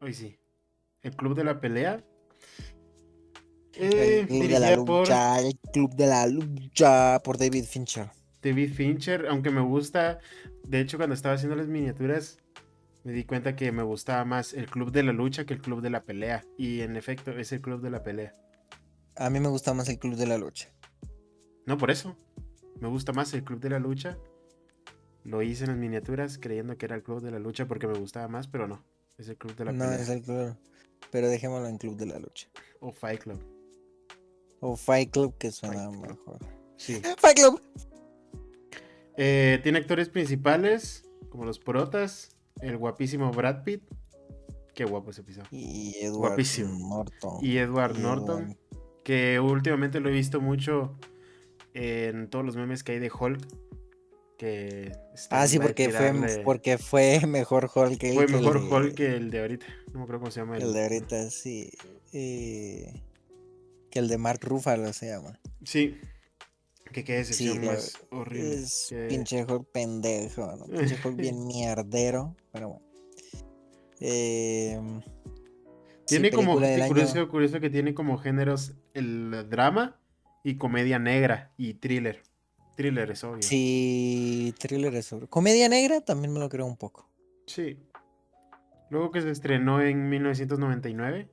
Hoy sí. El Club de la Pelea. El Club de la Dirigida por Lucha, el Club de la Lucha por David Fincher. David Fincher, aunque me gusta, de hecho cuando estaba haciendo las miniaturas me di cuenta que me gustaba más el Club de la Lucha que el Club de la Pelea. Y en efecto es el Club de la Pelea. A mí me gusta más el Club de la Lucha. No por eso, me gusta más el Club de la Lucha. Lo hice en las miniaturas creyendo que era el Club de la Lucha porque me gustaba más, pero no, es el Club de la No es Pelea. el Club, pero dejémoslo en Club de la Lucha. O Fight Club. O Fight Club, que Fight suena Club. mejor. Sí. Fight Club. Tiene actores principales como los Protas, el guapísimo Brad Pitt. Qué guapo ese episodio. Y Edward Guapísimo. Norton. Y Edward Y Norton, Edward. que últimamente lo he visto mucho en todos los memes que hay de Hulk, que Ah, sí, va a tirarle. porque fue mejor Hulk que Fue el mejor Hulk de que el de ahorita. No me acuerdo cómo se llama que el de ahorita, sí. Que el de Mark Ruffalo se llama. Sí, que qué Sí, decepción más horrible. es Que... pinche Hulk pendejo, ¿no? Pinche Hulk bien mierdero. Pero bueno. Eh, sí, Tiene película como, del año. curioso que tiene como géneros el drama y comedia negra y thriller. Thriller es obvio. Sí, thriller es sobre. Comedia negra también me lo creo un poco. Sí. Luego que se estrenó en 1999.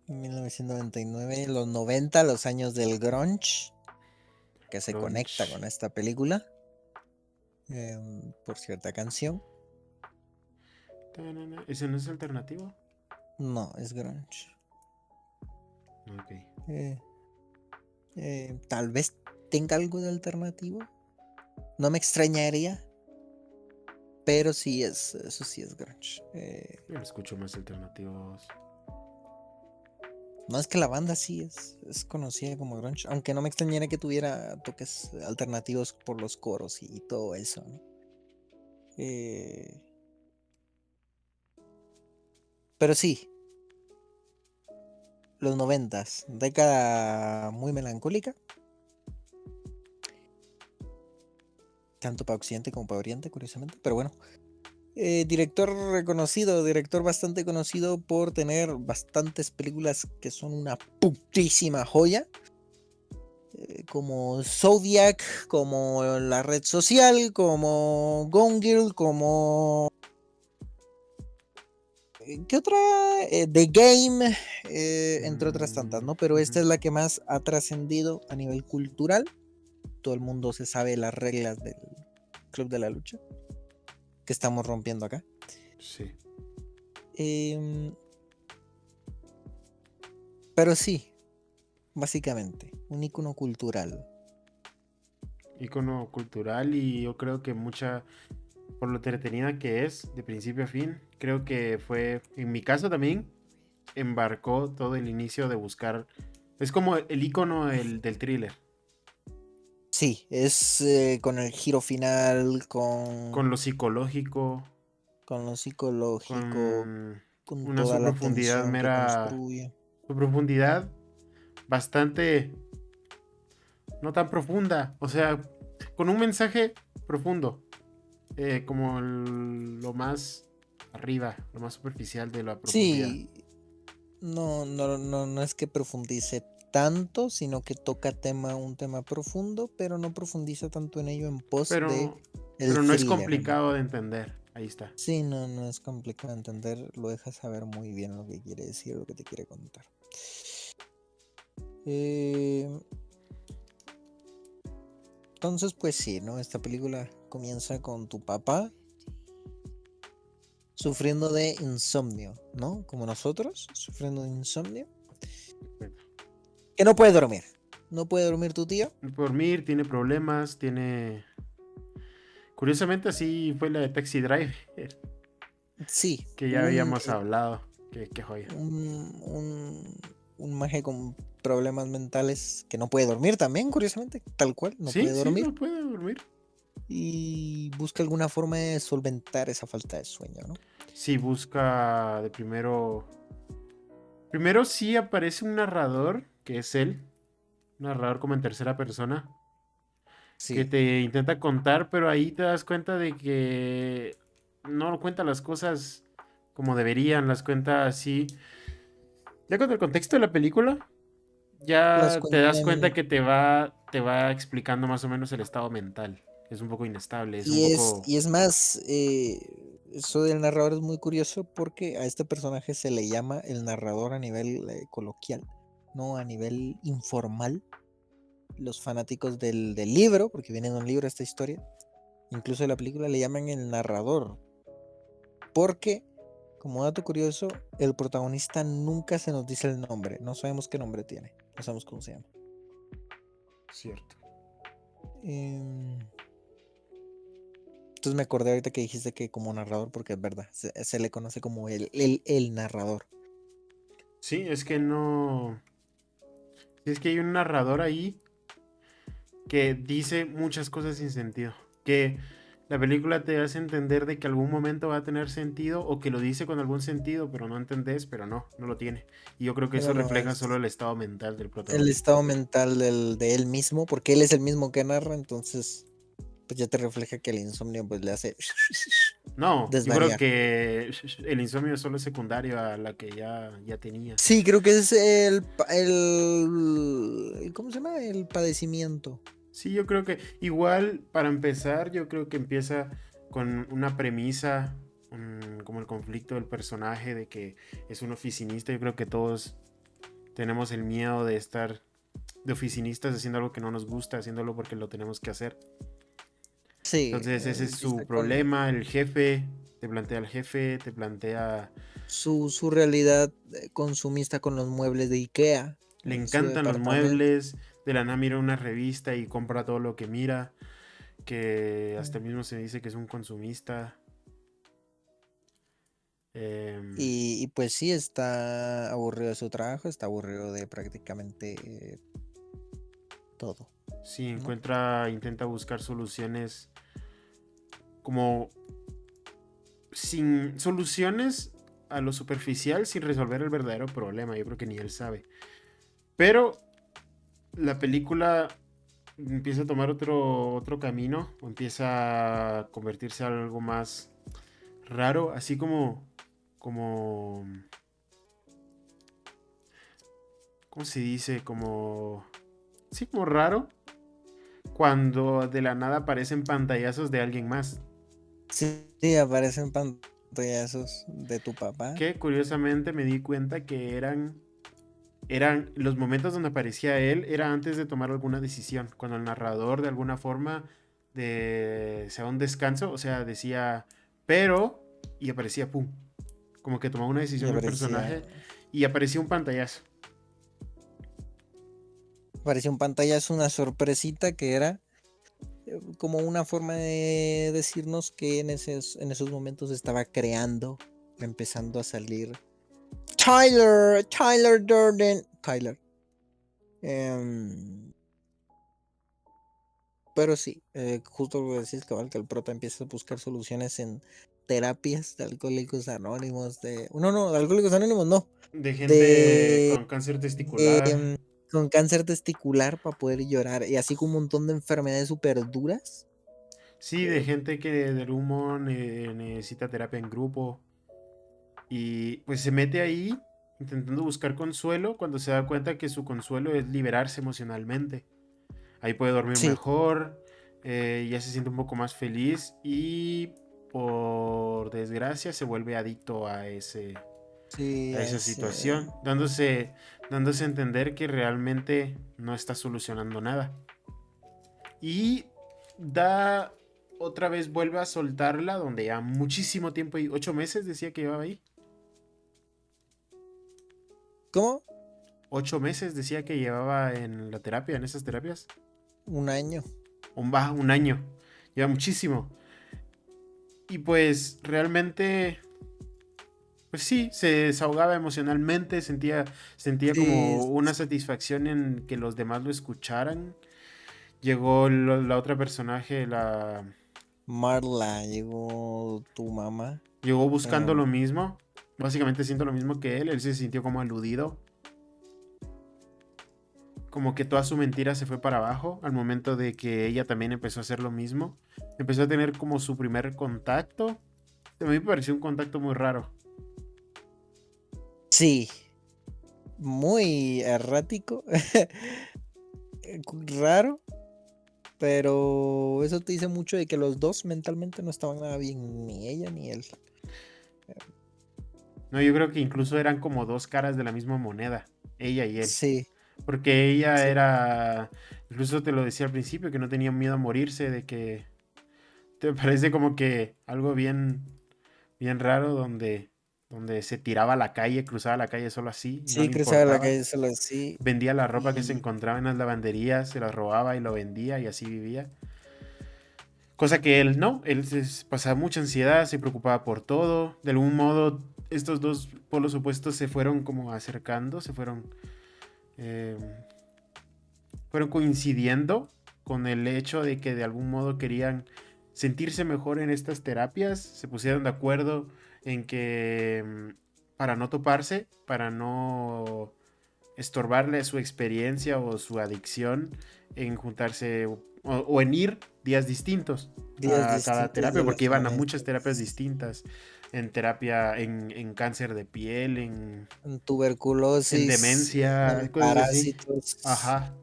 1999, los 90, los años del grunge, que se conecta Grunge. con esta película por cierta canción. ¿Ese no es alternativo? No, es grunge. Ok. Eh, tal vez tenga algo de alternativo. No me extrañaría, pero sí es, eso sí es grunge. Yo lo escucho más alternativos. No es que la banda sí es conocida como grunge, aunque no me extrañaría que tuviera toques alternativos por los coros y todo eso, ¿no? Eh, pero sí, los 90s, década muy melancólica, tanto para Occidente como para Oriente, curiosamente, pero bueno. Director reconocido, director bastante conocido por tener bastantes películas que son una putísima joya, como Zodiac, como La Red Social, como Gone Girl, como... ¿Qué otra? The Game, entre otras tantas, ¿no? Pero esta es la que más ha trascendido a nivel cultural. Todo el mundo se sabe las reglas del Club de la Lucha que estamos rompiendo acá. Sí. Pero sí, básicamente, un icono cultural. Ícono cultural y yo creo que mucha, por lo entretenida que es, de principio a fin, creo que fue, en mi caso también, embarcó todo el inicio de buscar. Es como el icono del thriller. Sí, es con el giro final, Con lo psicológico, con lo psicológico, con con una toda su la profundidad tensión que mera. construye. Su profundidad bastante. No tan profunda. O sea, con un mensaje profundo. Como lo más arriba, lo más superficial de la profundidad. Sí, no es que profundice tanto, sino que toca un tema profundo, pero no profundiza tanto en ello en pos de Pero, el pero no es thriller, ¿no? complicado de entender. Ahí está. Sí, no es complicado de entender, lo deja saber muy bien lo que quiere decir, lo que te quiere contar. Eh, entonces, pues sí, ¿no? Esta película comienza con tu papá sufriendo de insomnio, ¿no? Como nosotros, sufriendo de insomnio. Que no puede dormir. No puede dormir tu tío. Dormir, tiene problemas, tiene. Curiosamente, así fue la de Taxi Driver, Sí, que ya habíamos hablado. Qué joya. un maje con problemas mentales que no puede dormir también, curiosamente, tal cual, no Sí, puede sí, dormir. no puede dormir. Y busca alguna forma de solventar esa falta de sueño, ¿no? Sí, busca de primero. Primero sí aparece un narrador, que es él. Un narrador como en tercera persona. Que Sí, te intenta contar, pero ahí te das cuenta de que no cuenta las cosas como deberían, las cuenta así. Ya con el contexto de la película, Las ya te das cuenta cuentan. que te va explicando más o menos el estado mental. Es un poco inestable, es un poco... Y es más, eso del narrador es muy curioso porque a este personaje se le llama el narrador a nivel coloquial, no a nivel informal. Los fanáticos del libro, porque viene en un libro esta historia, incluso de la película, le llaman el narrador. Porque, como dato curioso, el protagonista nunca se nos dice el nombre. No sabemos qué nombre tiene, no sabemos cómo se llama. Cierto. Em, Entonces me acordé ahorita que dijiste que como narrador, porque es verdad, se le conoce como el narrador. Sí, es que no... Es que hay un narrador ahí que dice muchas cosas sin sentido. Que la película te hace entender de que algún momento va a tener sentido o que lo dice con algún sentido, pero no entendés, pero no lo tiene. Y yo creo que Pero eso no refleja solo es el estado mental del el protagonista. estado mental de él mismo, porque él es el mismo que narra, entonces pues ya te refleja que el insomnio pues le hace No, yo creo desvariar. que el insomnio es solo secundario a la que ya tenía. Sí, creo que es ¿cómo se llama? El padecimiento. Sí, yo creo que igual para empezar, yo creo que empieza con una premisa, como el conflicto del personaje de que es un oficinista. Yo creo que todos tenemos el miedo de estar de oficinistas haciendo algo que no nos gusta, haciéndolo porque lo tenemos que hacer. Sí, Entonces ese es su empieza con problema, el jefe, te plantea el jefe, te plantea... su realidad consumista con los muebles de IKEA Le en su encantan los departamento. muebles, de la nada mira una revista y compra todo lo que mira, que hasta mismo se dice que es un consumista. Em, Y pues sí, está aburrido de su trabajo, está aburrido de prácticamente todo, sí, ¿no? intenta buscar soluciones como sin soluciones a lo superficial, sin resolver el verdadero problema. Yo creo que ni él sabe. Pero la película empieza a tomar otro camino, o empieza a convertirse en algo más raro, así como, ¿cómo se dice? Sí, como raro, cuando de la nada aparecen pantallazos de alguien más. Sí, sí, aparecen pantallazos de tu papá. Que curiosamente me di cuenta que eran los momentos donde aparecía él, era antes de tomar alguna decisión, cuando el narrador de alguna forma se da un descanso, o sea, decía, pero, y aparecía, pum, como que tomaba una Y decisión el aparecía, personaje y aparecía un pantallazo. aparecía un pantallazo, una sorpresita que era como una forma de decirnos que en esos momentos estaba creando, empezando a salir Tyler Durden, Tyler. Em, pero sí, justo lo que decís, cabal, que el prota empieza a buscar soluciones en terapias de alcohólicos anónimos, de alcohólicos anónimos, no, De gente de, con cáncer de, testicular. con cáncer testicular para poder llorar, y así como un montón de enfermedades súper duras. Sí, de gente que del humo necesita terapia en grupo. Y pues se mete ahí intentando buscar consuelo cuando se da cuenta que su consuelo es liberarse emocionalmente. Ahí puede dormir Sí, mejor, ya se siente un poco más feliz y por desgracia se vuelve adicto sí, a esa situación, dándose a entender que realmente no está solucionando nada. Y da otra vez vuelve a soltarla donde ya muchísimo tiempo, 8 meses decía que llevaba ahí. ¿cómo? 8 meses decía que llevaba en la terapia, en esas terapias. Un año. Un año. Lleva muchísimo. Y pues realmente, pues sí, se desahogaba emocionalmente, sentía Sí, como una satisfacción en que los demás lo escucharan. Llegó la otra personaje, Marla, llegó tu mamá. llegó buscando em, lo mismo. Básicamente siento lo mismo que él se sintió como aludido. Como que toda su mentira se fue para abajo al momento de que ella también empezó a hacer lo mismo. Empezó a tener como su primer contacto. A mí me pareció un contacto muy raro. Sí, muy errático, raro, pero eso te dice mucho de que los dos mentalmente no estaban nada bien, ni ella ni él. No, yo creo que incluso eran como dos caras de la misma moneda, ella y él. Sí, Porque ella sí, era, incluso te lo decía al principio, que no tenía miedo a morirse, de que te parece como que algo bien, bien raro donde se tiraba a la calle, cruzaba la calle solo así, y no sí, le cruzaba la importaba. calle solo así Vendía la ropa que se y encontraba en las lavanderías, se la robaba y lo vendía y así vivía. Cosa que él no, él pasaba mucha ansiedad, se preocupaba por todo. De algún modo, estos dos polos opuestos se fueron como acercando, eh, fueron coincidiendo con el hecho de que de algún modo querían sentirse mejor en estas terapias. Se pusieron de acuerdo en que para no toparse, para no estorbarle su experiencia o su adicción, en juntarse o en ir días distintos días a cada distintos terapia, de porque los iban a muchas terapias meses. distintas, en terapia, en cáncer de piel, En en tuberculosis, en demencia, cosas así. parásitos Ajá.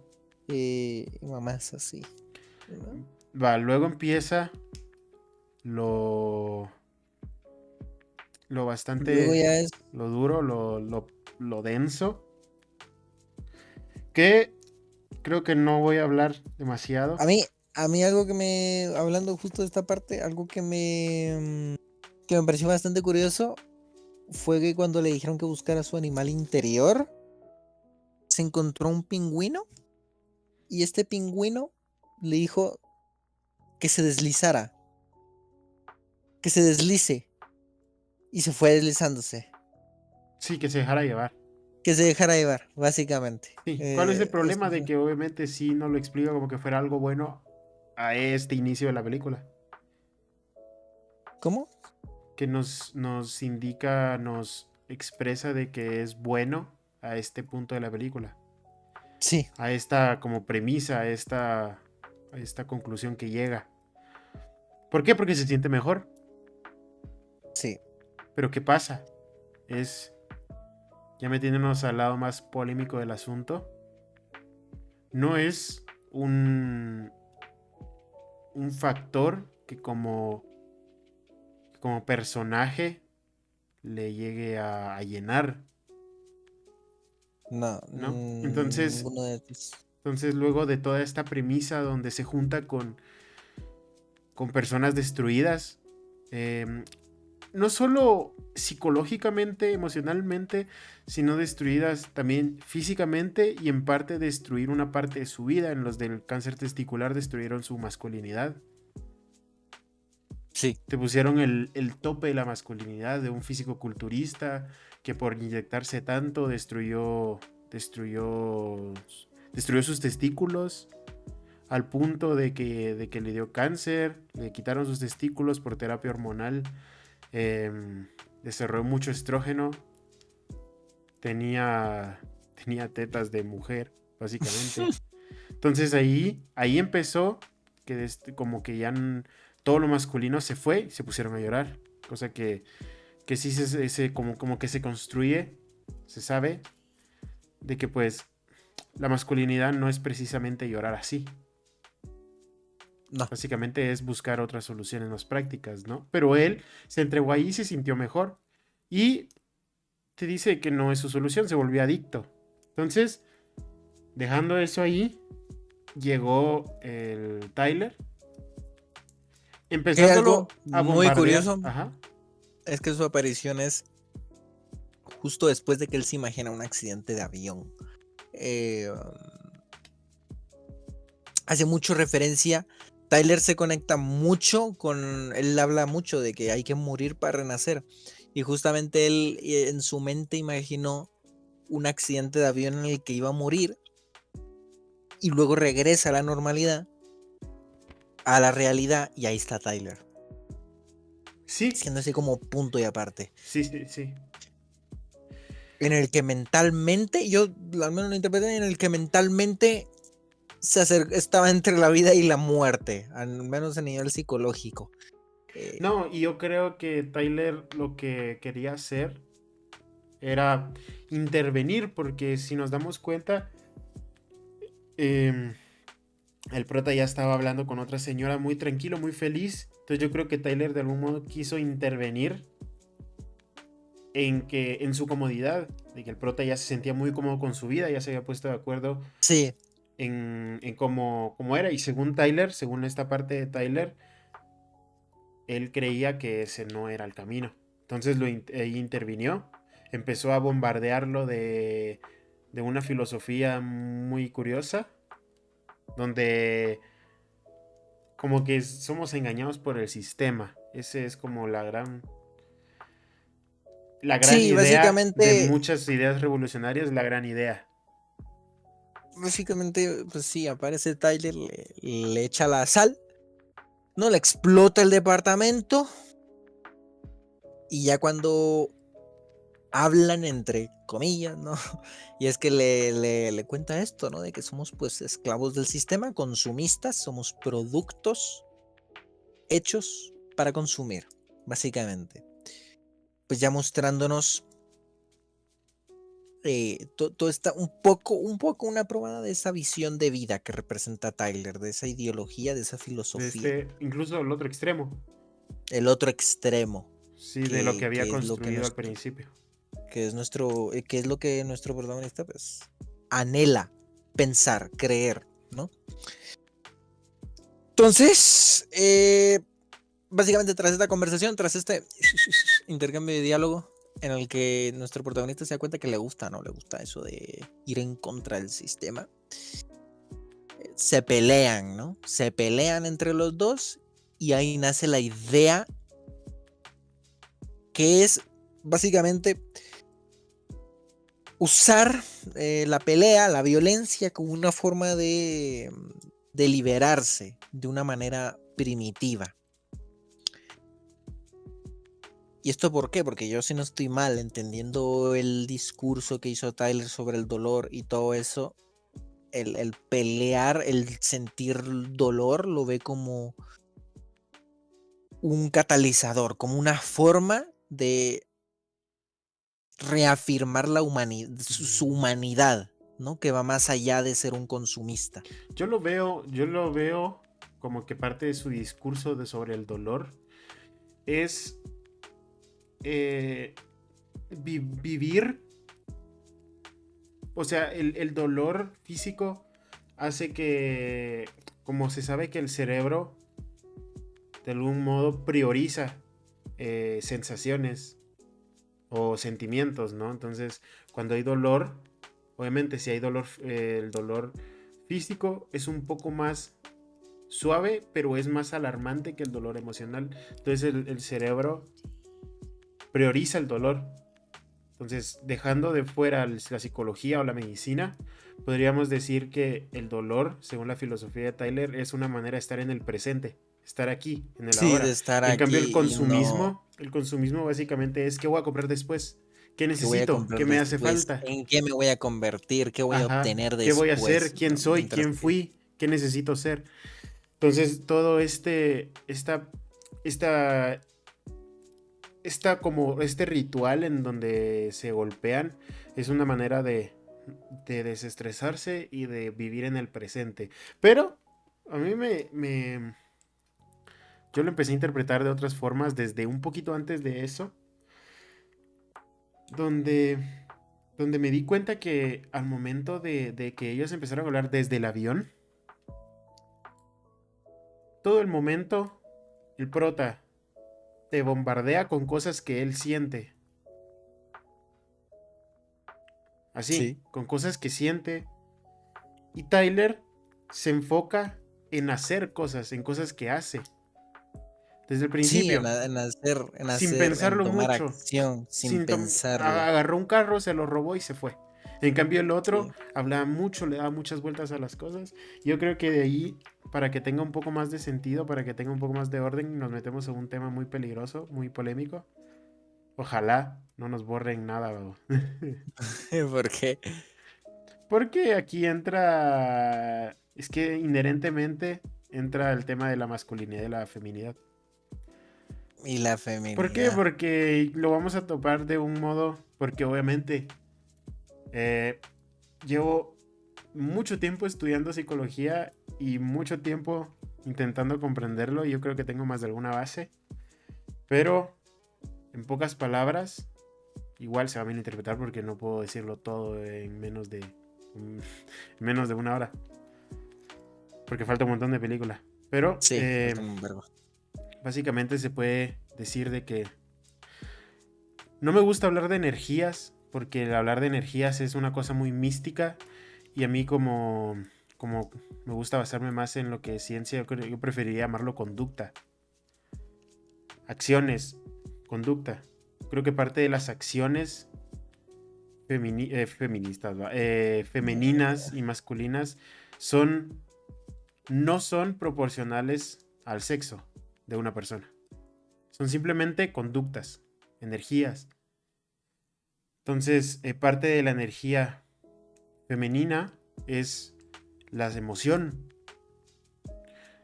y mamás así, ¿no? Va, luego empieza lo, lo Luego bastante, ya es, lo duro, lo denso, que creo que no voy a hablar demasiado. a mí, a mí algo que hablando justo de esta parte, algo que me pareció bastante curioso fue que cuando le dijeron que buscara su animal interior, se encontró un pingüino y este pingüino le dijo que se deslizara, que se deslice y se fue deslizándose, Sí, que se dejara llevar. que se dejara llevar, básicamente. Sí, ¿cuál es el problema Eso de fue. que obviamente sí no lo explica como que fuera algo bueno a este inicio de la película? ¿Cómo? Que nos indica, nos expresa de que es bueno a este punto de la película. Sí, A esta como premisa, a esta conclusión que llega. ¿Por qué? Porque se siente mejor. sí. Pero ¿qué pasa? Es, ya metiéndonos al lado más polémico del asunto, no es un factor que como personaje le llegue a llenar, No, ¿no? Entonces, ninguno de estos. entonces luego de toda esta premisa donde se junta con personas destruidas, eh, no solo psicológicamente, emocionalmente, sino destruidas también físicamente y en parte destruir una parte de su vida. En los del cáncer testicular destruyeron su masculinidad. Sí, Te pusieron el tope de la masculinidad de un físico culturista que por inyectarse tanto destruyó sus testículos al punto de que le dio cáncer, le quitaron sus testículos por terapia hormonal, desarrolló mucho estrógeno, tenía, tenía tetas de mujer, básicamente. Entonces ahí empezó que como que ya todo lo masculino se fue y se pusieron a llorar. Cosa que sí como que se construye, se sabe, de que pues la masculinidad no es precisamente llorar así. no. Básicamente es buscar otras soluciones más prácticas, ¿no? Pero él se entregó ahí y se sintió mejor. Y te dice que no es su solución, se volvió adicto. Entonces, dejando eso ahí, llegó el Tyler, Que algo empezándolo a muy bombardear. curioso Ajá. es que su aparición es justo después de que él se imagina un accidente de avión. Eh, hace mucho referencia. Tyler se conecta mucho con. Él habla mucho de que hay que morir para renacer. Y justamente él en su mente imaginó un accidente de avión en el que iba a morir. Y luego regresa a la normalidad, a la realidad. Y ahí está Tyler. Sí, Siendo así como punto y aparte. sí, sí, sí. En el que mentalmente, yo al menos lo interpreté, en el que mentalmente estaba entre la vida y la muerte, al menos a nivel psicológico. Eh, No, y yo creo que Tyler lo que quería hacer era intervenir, porque si nos damos cuenta, em, el prota ya estaba hablando con otra señora muy tranquilo, muy feliz. Entonces yo creo que Tyler de algún modo quiso intervenir en su comodidad, de que el prota ya se sentía muy cómodo con su vida, ya se había puesto de acuerdo Sí, en cómo era. Y según Tyler, según esta parte de Tyler, él creía que ese no era el camino. Entonces ahí intervinió, empezó a bombardearlo de una filosofía muy curiosa, donde como que somos engañados por el sistema. Ese es como la gran sí, idea de básicamente, muchas ideas revolucionarias, la gran idea. pues sí, aparece Tyler, le echa la sal, no le explota el departamento y ya cuando hablan entre comillas, ¿no? Y es que le cuenta esto, ¿no? De que somos pues esclavos del sistema, consumistas, somos productos hechos para consumir, básicamente. Pues ya mostrándonos todo está un poco una probada de esa visión de vida que representa Tyler, de esa ideología, de esa filosofía. Incluso el otro extremo, El otro extremo, sí, de lo que que, había que es lo que construido al nuestro, principio. que es nuestro, que es lo que nuestro protagonista, pues, anhela pensar, creer, ¿no? Entonces, básicamente tras esta conversación, tras este intercambio de diálogo, en el que nuestro protagonista se da cuenta que le gusta, ¿no? Le gusta eso de ir en contra del sistema. Se pelean, ¿no? Se pelean entre los dos y ahí nace la idea que es básicamente usar la pelea, la violencia como una forma de liberarse de una manera primitiva. ¿Y esto por qué? Porque yo si no estoy mal entendiendo el discurso que hizo Tyler sobre el dolor y todo eso, el pelear, el sentir dolor, lo ve como un catalizador, como una forma de reafirmar su humanidad, ¿no? Que va más allá de ser un consumista. Yo lo veo como que parte de su discurso sobre el dolor es eh, vivir, o sea, el dolor físico hace que, como se sabe que el cerebro de algún modo prioriza sensaciones o sentimientos, ¿no? Entonces, cuando hay dolor, obviamente si hay dolor, el dolor físico es un poco más suave, pero es más alarmante que el dolor emocional. Entonces el cerebro prioriza el dolor. Entonces, dejando de fuera la psicología o la medicina, podríamos decir que el dolor, según la filosofía de Tyler, es una manera de estar en el presente, estar aquí, en el Sí, de ahora. estar En cambio, el aquí y no consumismo, el consumismo básicamente es qué voy a comprar después, qué qué voy a necesito, qué comprar me hace después, falta, en qué me voy a convertir, qué voy a ajá, obtener qué voy a hacer, después, quién ¿no? soy, Mientras quién que fui, qué necesito ser. Entonces, todo esta, como este ritual en donde se golpean es una manera de desestresarse y de vivir en el presente. Pero a mí yo lo empecé a interpretar de otras formas desde un poquito antes de eso, donde, donde me di cuenta que al momento de que ellos empezaron a hablar desde el avión, todo el momento el prota te bombardea con cosas que él siente. Así, sí. con cosas que siente. Y Tyler se enfoca en hacer cosas, en cosas que hace. Desde el Sí, principio, sin en pensarlo tomar mucho. acción sin pensarlo. Agarró un carro, se lo robó y se fue. En cambio el otro Sí. hablaba mucho, le daba muchas vueltas a las cosas. Yo creo que de ahí, para que tenga un poco más de sentido, para que tenga un poco más de orden, nos metemos en un tema muy peligroso, muy polémico. Ojalá no nos borren nada, babo. Porque Porque aquí entra, es que inherentemente entra el tema de la masculinidad y la feminidad. Y la ¿Por qué? feminidad. Porque lo vamos a topar de un modo, porque obviamente eh, llevo mucho tiempo estudiando psicología y mucho tiempo intentando comprenderlo. Yo creo que tengo más de alguna base, pero en pocas palabras, igual se va a malinterpretar porque no puedo decirlo todo en menos de una hora, porque falta un montón de película. Pero Sí, falta un verbo. básicamente se puede decir de que no me gusta hablar de energías, porque el hablar de energías es una cosa muy mística y a mí como me gusta basarme más en lo que es ciencia, yo preferiría llamarlo conducta. Acciones, conducta. Creo que parte de las acciones feministas, femeninas y masculinas son, no son proporcionales al sexo de una persona. Son simplemente conductas, energías. Entonces, parte de la energía femenina es la emoción,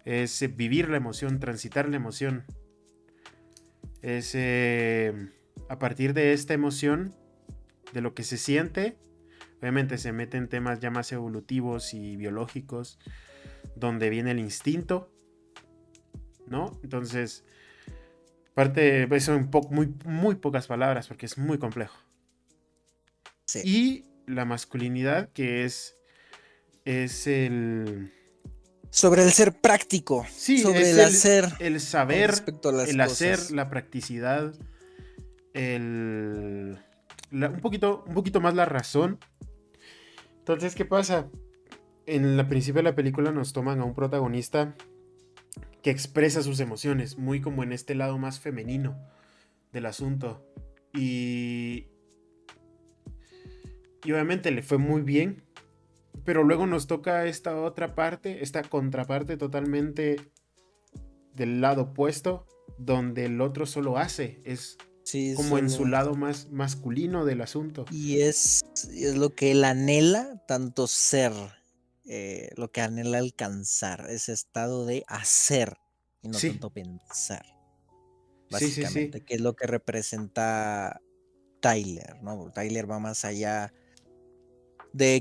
es vivir la emoción, transitar la emoción. Es a partir de esta emoción, de lo que se siente, obviamente se meten temas ya más evolutivos y biológicos, donde viene el instinto, ¿no? Entonces, parte de eso en muy pocas palabras, porque es muy complejo. Sí. Y la masculinidad, que es el... Sobre el ser práctico, Sí, sobre es el hacer el con saber, respecto a las el hacer, cosas. la practicidad, un poquito más la razón. Entonces, ¿qué pasa? En el principio de la película nos toman a un protagonista que expresa sus emociones, muy como en este lado más femenino del asunto. Y, y obviamente le fue muy bien, pero luego nos toca esta otra parte, esta contraparte totalmente del lado opuesto, donde el otro solo hace, es Sí, como en su solo. lado más masculino del asunto. Y es lo que él anhela, tanto ser, lo que anhela alcanzar, ese estado de hacer y no Sí, tanto pensar, sí, sí, sí. básicamente, que es lo que representa Tyler, ¿no? Tyler va más allá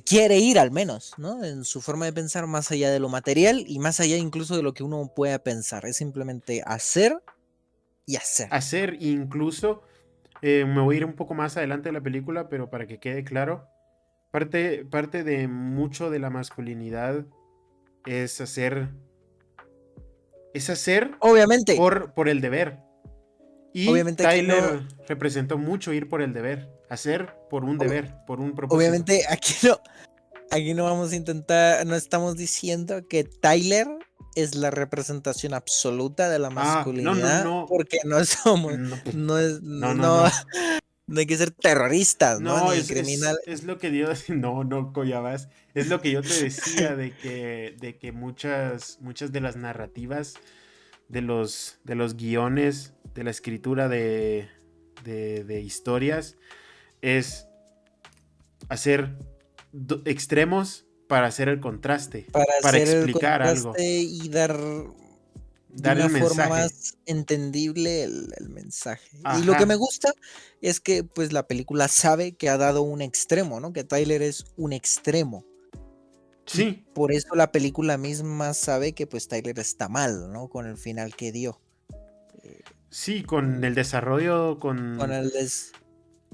quiere ir al menos, ¿no? En su forma de pensar más allá de lo material y más allá incluso de lo que uno pueda pensar, es simplemente hacer y hacer. Hacer incluso, me voy a ir un poco más adelante de la película, pero para que quede claro, parte de mucho de la masculinidad es hacer Obviamente, por el deber. Y obviamente aquí no, Tyler representó mucho ir por el deber, hacer por un ob- deber, por un propósito. obviamente aquí no vamos a intentar, no estamos diciendo que Tyler es la representación absoluta de la Ah, no, no, masculinidad, no. porque no somos, No, no es, no, no, no, no. no hay que ser terroristas, ¿no? No, Ni criminales. es lo que yo... No, no, Coyabas. Es lo que yo te decía de que muchas de las narrativas, de los guiones, de la escritura de historias, es hacer extremos para hacer el contraste, Para para hacer el explicar algo, contraste y dar de dar el una forma mensaje. más entendible el mensaje. Y lo que me Ajá, gusta es que pues la película sabe que ha dado un extremo, ¿no? Que Tyler es un extremo. Y sí, por eso la película misma sabe que pues Tyler está mal, ¿no? Con el final que dio. Eh, sí, con el desarrollo, con el des-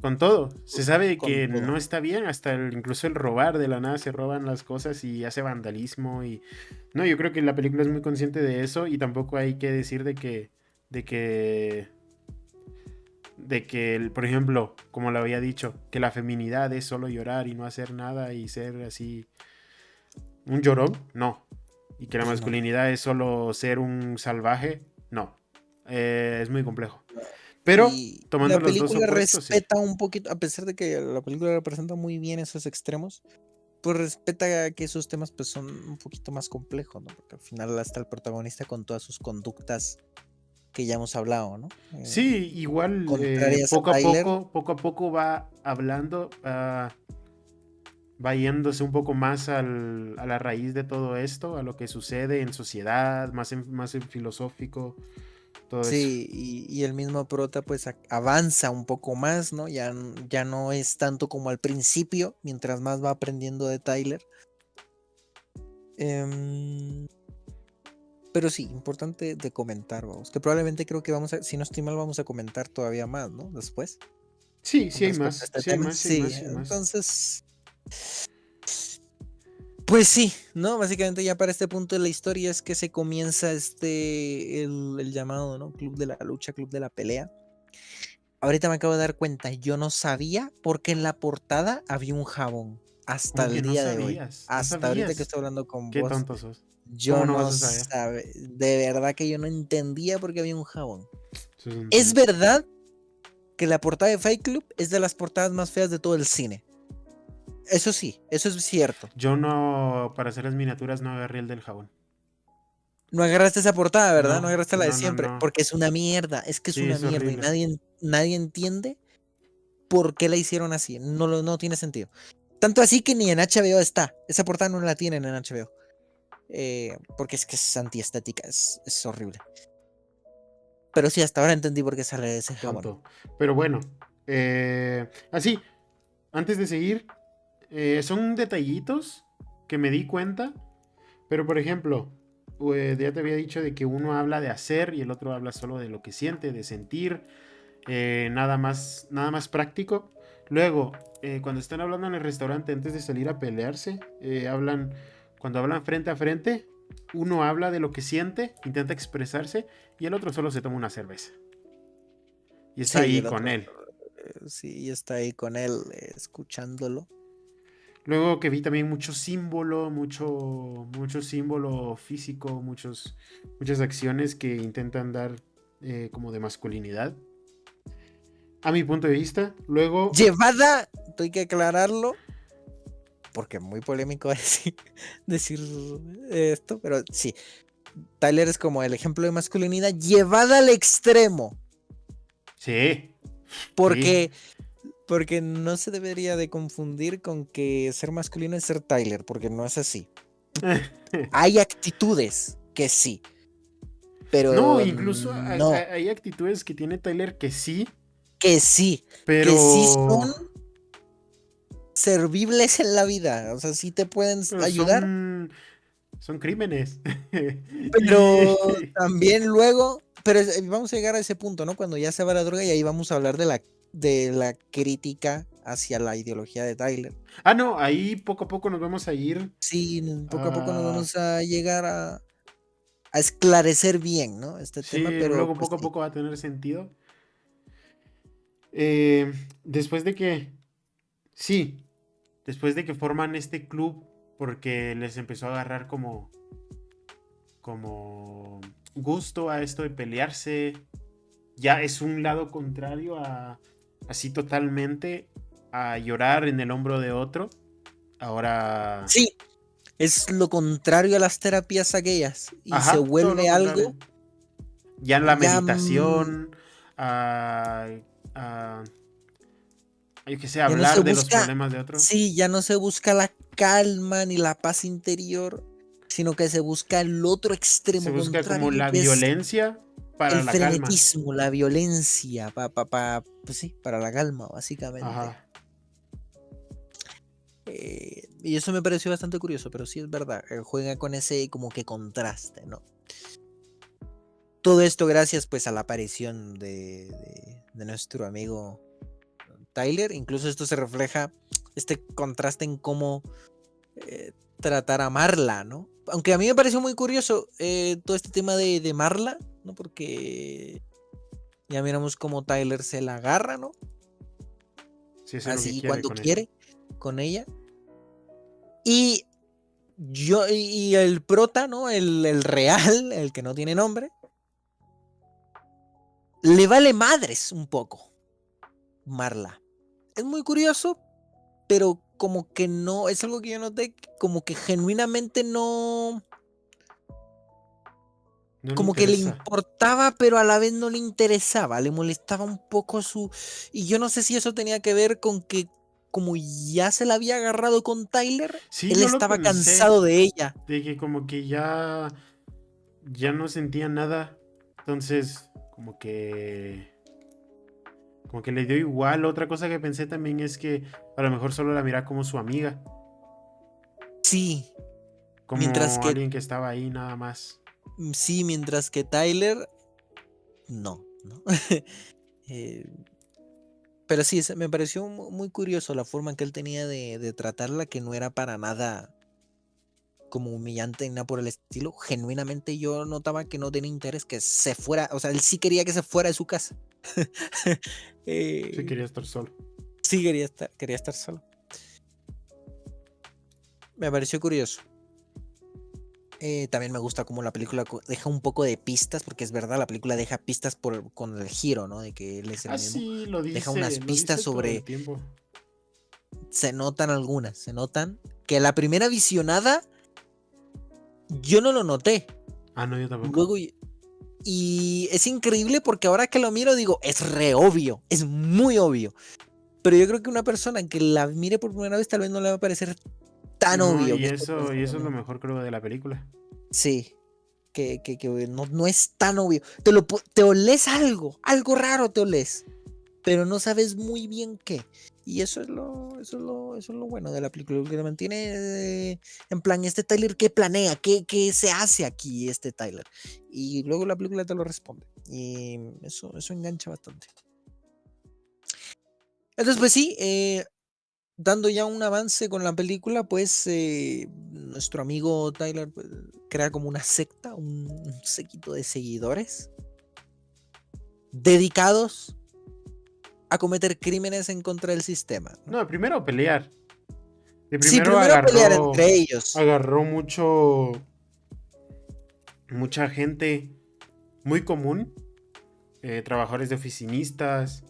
con todo. Se sabe con que todo. no está bien, hasta incluso el robar de la nada se roban las cosas y hace vandalismo y no, yo creo que la película es muy consciente de eso y tampoco hay que decir de que por ejemplo, como lo había dicho, que la feminidad es solo llorar y no hacer nada y ser así un llorón, no. Y que la Pues no. masculinidad es solo ser un salvaje, no. Es muy complejo. Pero Y tomando la los dos película opuestos, sí. respeta un poquito, a pesar de que la película representa muy bien esos extremos, pues respeta que esos temas pues son un poquito más complejos, ¿no? Porque al final hasta el protagonista con todas sus conductas que ya hemos hablado, ¿no? Sí, igual Contrarias a Tyler, poco a poco va hablando, va yéndose un poco más a la raíz de todo esto, a lo que sucede en sociedad, más en filosófico. todo eso. Sí, y el mismo prota pues avanza un poco más, ¿no? Ya no es tanto como al principio, mientras más va aprendiendo de Tyler. Em, pero sí, importante de comentar, vamos. Que probablemente creo que si no estoy mal, vamos a comentar todavía más, ¿no? Después, Sí, con respecto a este sí hay tema. más, sí hay más, Sí, sí hay más. entonces, pues sí, ¿no? Básicamente ya para este punto de la historia es que se comienza el llamado, ¿no? Club de la lucha, club de la pelea. Ahorita me acabo de dar cuenta, yo no sabía porque en la portada había un jabón. Hasta Como que el no día de hoy. sabías, no Hasta ahorita que sabías. estoy hablando con Qué vos, tonto sos. ¿Cómo yo no vas no a saber? sabe, de verdad que yo no entendía por qué había un jabón. Sos un Es tonto. verdad que la portada de Fight Club es de las portadas más feas de todo el cine. Eso sí, eso es cierto. Yo no, para hacer las miniaturas no agarré el del jabón. No agarraste esa portada, ¿verdad? No No, agarraste la de no, no, siempre, no. porque es una mierda, es que es Sí, una es mierda y horrible. nadie entiende por qué la hicieron así. No tiene sentido. Tanto así que ni en HBO está. Esa portada no la tienen en HBO. Porque es que es antiestética, es horrible. Pero sí, hasta ahora entendí por qué sale ese jabón. Tonto. Pero bueno, así, antes de seguir, son detallitos que me di cuenta. Pero por ejemplo, ya te había dicho de que uno habla de hacer y el otro habla solo de lo que siente, de sentir, nada más práctico. Luego, cuando están hablando en el restaurante antes de salir a pelearse, cuando hablan frente a frente, uno habla de lo que siente, intenta expresarse y el otro solo se toma una cerveza. Y está Sí, ahí el con otro, él. sí, está ahí con él, escuchándolo. Luego que vi también mucho símbolo físico, muchas acciones que intentan dar como de masculinidad. A mi punto de vista. Luego, Llevada, hay que aclararlo, porque es muy polémico decir esto, pero sí, Tyler es como el ejemplo de masculinidad llevada al extremo, sí, sí. porque, porque no se debería de confundir con que ser masculino es ser Tyler, porque no es así. Hay actitudes que sí, No, pero incluso no, hay actitudes que tiene Tyler que sí, que sí pero, son servibles en la vida, o sea, sí te pueden pero ayudar, son crímenes. pero Y, también luego, pero vamos a llegar a ese punto, ¿no? Cuando ya se va la droga y ahí vamos a hablar de la crítica hacia la ideología de Tyler. no, ahí poco a poco nos vamos a ir Sí, poco a poco nos a... vamos a llegar a esclarecer bien, ¿no? Este tema, Sí, pero luego pues poco a sí. poco va a tener sentido. Después de que, sí, después de que forman este club, porque les empezó a agarrar como gusto a esto de pelearse, ya es un lado contrario así totalmente a llorar en el hombro de otro. Ahora, Sí, es lo contrario a las terapias aquellas y se ajá, todo lo vuelve contrario. algo Ya en la ya, meditación, a, a yo qué sé, ya no se hablar de los busca, problemas de otro. sí, ya no se busca la calma ni la paz interior, sino que se busca el otro Se extremo busca como contrario, la que es violencia para el la calma. frenetismo, la violencia, pues sí, para la calma, básicamente. Ajá. Y eso me pareció bastante curioso, pero sí es verdad, juega con ese como que contraste, ¿no? Todo esto gracias pues a la aparición de nuestro amigo Tyler, incluso esto se refleja, este contraste en cómo tratar a Marla, ¿no? Aunque a mí me pareció muy curioso todo este tema de Marla, ¿no? Porque ya miramos cómo Tyler se la agarra, ¿no? Sí, hace lo que Así quiere cuando con ella. quiere con ella. Y y el prota, ¿no? El real, el que no tiene nombre, le vale madres un poco, Marla. Es muy curioso, pero como que no, es algo que yo noté, como que genuinamente no, No le como que le interesa. importaba, pero a la vez no le interesaba, le molestaba un poco su... Y yo no sé si eso tenía que ver con que como ya se la había agarrado con Tyler, Sí, él yo lo estaba pensé. cansado de ella. De que como que ya no sentía nada. Entonces. como que le dio igual. Otra cosa que pensé también es que a lo mejor solo la mira como su amiga, Sí, mientras como que, alguien que estaba ahí nada más. sí, mientras que Tyler, no. Eh, pero sí, me pareció muy curioso la forma que él tenía de tratarla, que no era para nada como humillante ni nada por el estilo. Genuinamente yo notaba que no tenía interés que se fuera, o sea, él sí quería que se fuera de su casa. Sí, Eh, quería estar solo. sí quería estar solo. Me pareció curioso. También me gusta cómo la película deja un poco de pistas, porque es verdad, la película deja pistas con el giro, ¿no? De que él es el Ah, mismo. sí, Deja unas lo pistas dice todo el sobre, tiempo. se notan algunas, se notan que la primera visionada yo no lo noté. Ah, no, yo tampoco. Luego, y es increíble porque ahora que lo miro digo, es re obvio, es muy obvio. Pero yo creo que una persona que la mire por primera vez tal vez no le va a parecer tan No, obvio que esté y pensando eso lo es lo mismo. mejor, creo, de la película. Sí, que no es tan obvio. Te olés algo raro te olés, pero no sabes muy bien qué. Y eso es lo bueno de la película, que te mantiene en plan, este Tyler, ¿qué planea? ¿Qué se hace aquí este Tyler? Y luego la película te lo responde. Y eso engancha bastante. Entonces, pues sí, dando ya un avance con la película, pues nuestro amigo Tyler pues, crea como una secta, un séquito de seguidores dedicados a cometer crímenes en contra del sistema, ¿no? No, primero pelear. De Sí, primero primero pelear entre ellos. agarró mucha gente muy común, trabajadores de oficinistas,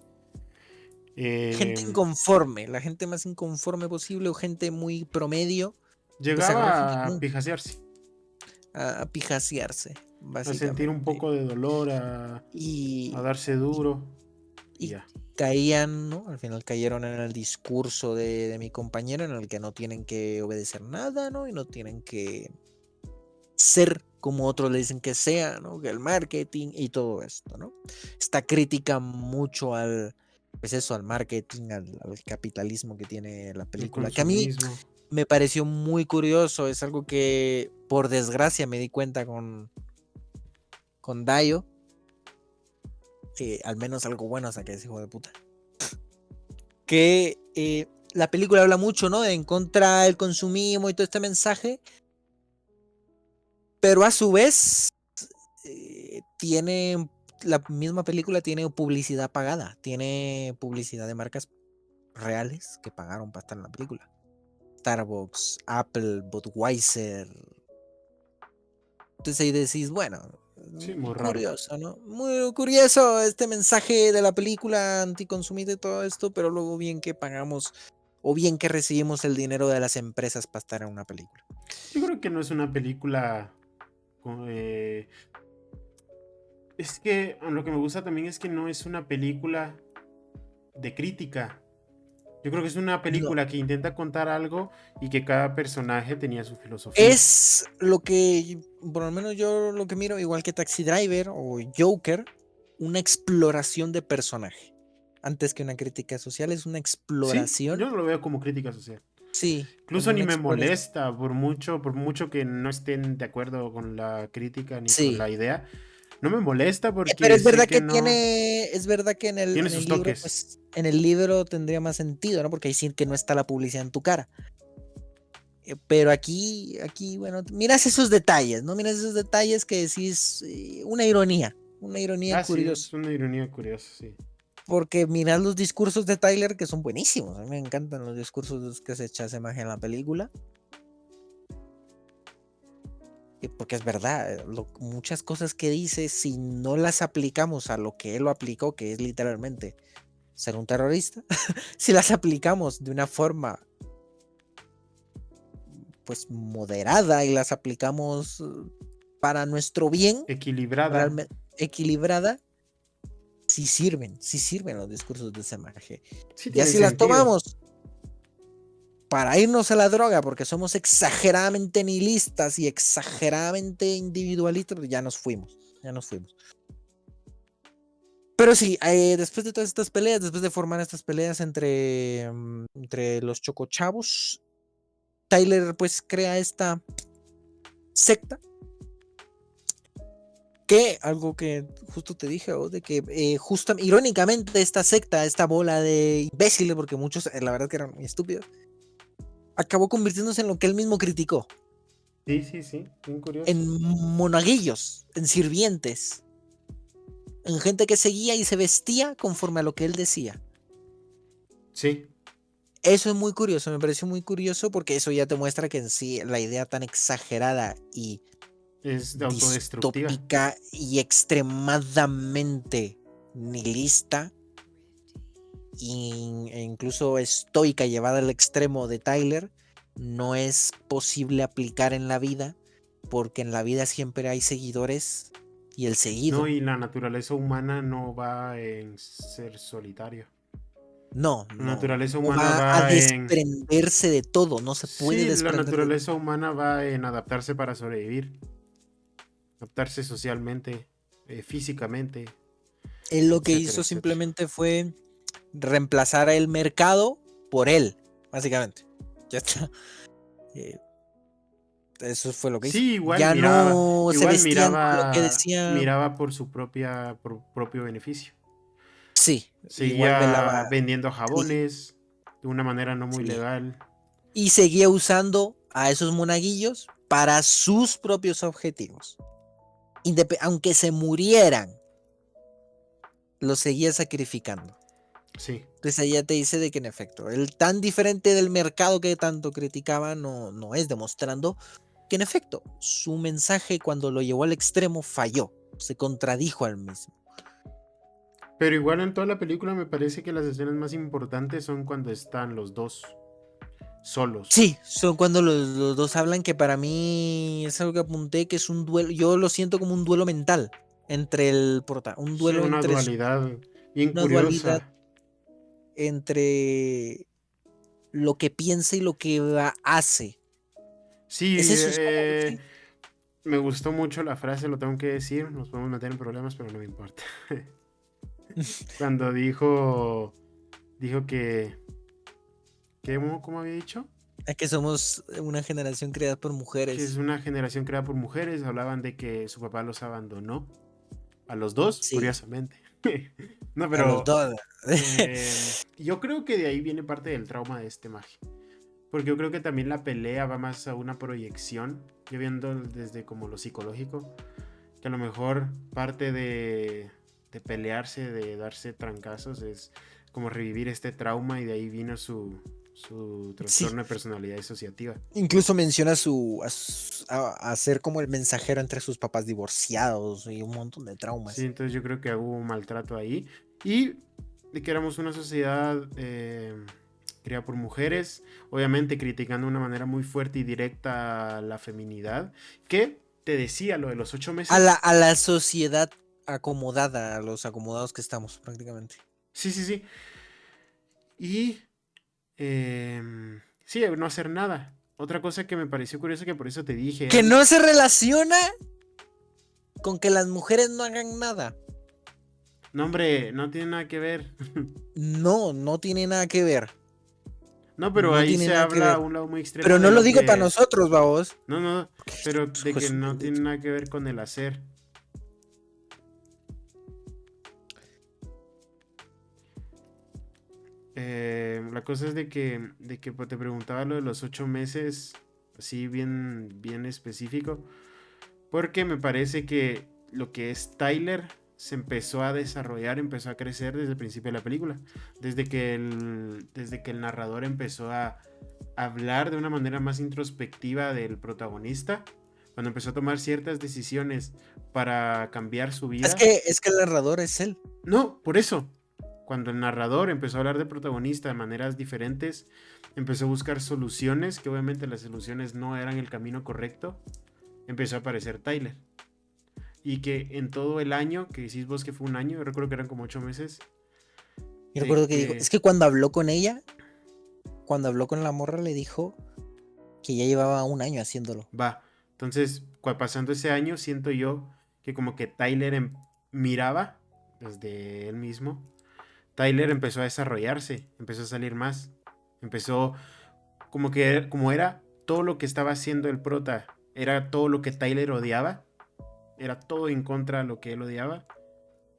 Gente eh, inconforme, la gente más inconforme posible o gente muy promedio, pues agarró gente llegaba a común pijasearse, a pijasearse, a sentir un básicamente. poco de dolor, a Y, darse duro y y ya. caían, ¿no? Al final cayeron en el discurso de mi compañero en el que no tienen que obedecer nada, ¿no? Y no tienen que ser como otros le dicen que sea, ¿no? Que el marketing y todo esto, ¿no? Esta crítica mucho pues eso, al marketing, al capitalismo que tiene la El película, que a mí consumismo. me pareció muy curioso, es algo que por desgracia me di cuenta con Dayo, al menos algo bueno saqué ese hijo de puta, que la película habla mucho, ¿no? De en contra del consumismo y todo este mensaje, pero a su vez la misma película tiene publicidad pagada, tiene publicidad de marcas reales que pagaron para estar en la película. Starbucks, Apple, Budweiser. Entonces ahí decís, bueno, Sí, muy raro. curioso, ¿no? Muy curioso este mensaje de la película anticonsumista y todo esto, pero luego bien que pagamos o bien que recibimos el dinero de las empresas para estar en una película. Yo creo que no es una película. eh, es que lo que me gusta también es que no es una película de crítica. Yo creo que es una No. película que intenta contar algo y que cada personaje tenía su filosofía. Es lo que, por lo menos yo lo que miro, igual que Taxi Driver o Joker, una exploración de personaje. Antes que una crítica social, es una Sí, exploración. yo no lo veo como crítica social. Sí, Incluso como ni una me exploración. molesta por mucho que no estén de acuerdo con la crítica ni con Sí. la idea. No me molesta Pero porque es sé verdad que que no es verdad que tiene en el sus libro, toques. pues, en el libro tendría más sentido, ¿no? Porque ahí sí que no está la publicidad en tu cara. Pero aquí, bueno, miras esos detalles, ¿no? Miras esos detalles que decís una ironía Ah, sí, es curiosa. una ironía curiosa, sí. Porque miras los discursos de Tyler que son buenísimos. A mí me encantan los discursos que se echa esa imagen en la película. Porque es verdad, muchas cosas que dice, si no las aplicamos a lo que él lo aplicó, que es literalmente ser un terrorista, si las aplicamos de una forma pues moderada y las aplicamos para nuestro bien, Equilibrada. realmente equilibrada, sí sirven los discursos de ese maje. Sí Ya tienen si las sentido. tomamos para irnos a la droga porque somos exageradamente nihilistas y exageradamente individualistas, pues ya nos fuimos. Pero sí, después de todas estas peleas, después de formar estas peleas entre los chocochavos, Tyler pues crea esta secta. Que algo que justo te dije, ¿no? De que justo, irónicamente esta secta, esta bola de imbéciles, porque muchos la verdad que eran muy estúpidos, acabó convirtiéndose en lo que él mismo criticó, Sí, sí, sí, bien curioso. en monaguillos, en sirvientes, en gente que seguía y se vestía conforme a lo que él decía. Sí, Eso es muy curioso, me pareció muy curioso porque eso ya te muestra que en sí la idea tan exagerada y es de autodestructiva. distópica y extremadamente nihilista e incluso estoica llevada al extremo de Tyler no es posible aplicar en la vida porque en la vida siempre hay seguidores y el No, seguido y la naturaleza humana no va en ser solitario. La naturaleza no humana va a va en... desprenderse de todo, no se puede Sí, la desprender de todo. naturaleza humana va en adaptarse para sobrevivir, adaptarse socialmente, físicamente, Él lo que etcétera, hizo etcétera. simplemente fue reemplazar el mercado por él, básicamente. Ya está. Eh, Eso fue lo que hizo. Sí, Ya no se vestían con lo que decía. miraba por su por propio beneficio. Sí, igual Seguía velaba. vendiendo Sí, jabones de una manera no muy sí. legal. Y seguía usando a esos monaguillos para sus propios objetivos. Aunque se murieran, los seguía sacrificando. Sí, Entonces ahí ya te dice de que en efecto, el tan diferente del mercado que tanto criticaba no es, demostrando que en efecto, su mensaje cuando lo llevó al extremo falló, se contradijo al mismo. pero igual en toda la película me parece que las escenas más importantes son cuando están los dos solos. Sí, son cuando los dos hablan, que para mí es algo que apunté, que es un duelo, yo lo siento como un duelo mental entre un Sí, duelo una entre dualidad bien una dualidad curiosa. entre lo que piensa y lo que hace. Es Sí, eso, es como, sí. me gustó mucho la frase, lo tengo que decir. Nos podemos meter en problemas, pero no me importa. Cuando dijo ¿cómo había dicho? Es que somos una generación creada por Que es mujeres. una generación creada por mujeres. Hablaban de que su papá los abandonó. A los dos, Sí, curiosamente. No, a los pero dos. yo creo que de ahí viene parte del trauma de este mago. Porque yo creo que también la pelea va más a una proyección. Yo viendo desde como lo psicológico. Que a lo mejor parte de pelearse, de darse trancazos, es como revivir este trauma y de ahí vino su Sí, trastorno de personalidad disociativa. incluso menciona a ser como el mensajero entre sus papás divorciados y un montón de Sí, traumas. entonces yo creo que hubo un maltrato ahí. Y de que éramos una sociedad creada por mujeres, obviamente criticando de una manera muy fuerte y directa la feminidad, que te decía lo de los 8 meses. A la sociedad acomodada, a los acomodados que estamos prácticamente. Sí, sí, sí. Y sí, no hacer nada. Otra cosa que me pareció curiosa que por eso te dije Que no se relaciona con que las mujeres no hagan nada. no, hombre, no tiene nada que ver. No tiene nada que ver. No, pero No ahí tiene se nada que habla a ver. un lado muy extremo Pero de no lo lo digo para que... nosotros, vamos. No, no, pero de que Pues, no tiene nada que ver con el hacer. La cosa es de que pues, te preguntaba lo de los 8 meses, así bien, bien específico, porque me parece que lo que es Tyler se empezó a desarrollar, empezó a crecer desde el principio de la película, desde que el narrador empezó a hablar de una manera más introspectiva del protagonista, cuando empezó a tomar ciertas decisiones para cambiar su vida. es que el narrador es él. No, por eso, cuando el narrador empezó a hablar de protagonista de maneras diferentes, empezó a buscar soluciones, que obviamente las soluciones no eran el camino correcto, empezó a aparecer Tyler. Y que en todo el año, que decís vos que fue un año, yo recuerdo que eran como 8 meses, Yo de recuerdo que dijo, es que que cuando habló con ella, cuando habló con la morra, le dijo que ya llevaba un año haciéndolo. va. Entonces, pasando ese año, siento yo que como que Tyler miraba, desde él mismo, Tyler empezó a desarrollarse, empezó a salir más, empezó como era todo lo que estaba haciendo el prota, era todo lo que Tyler odiaba, era todo en contra de lo que él odiaba.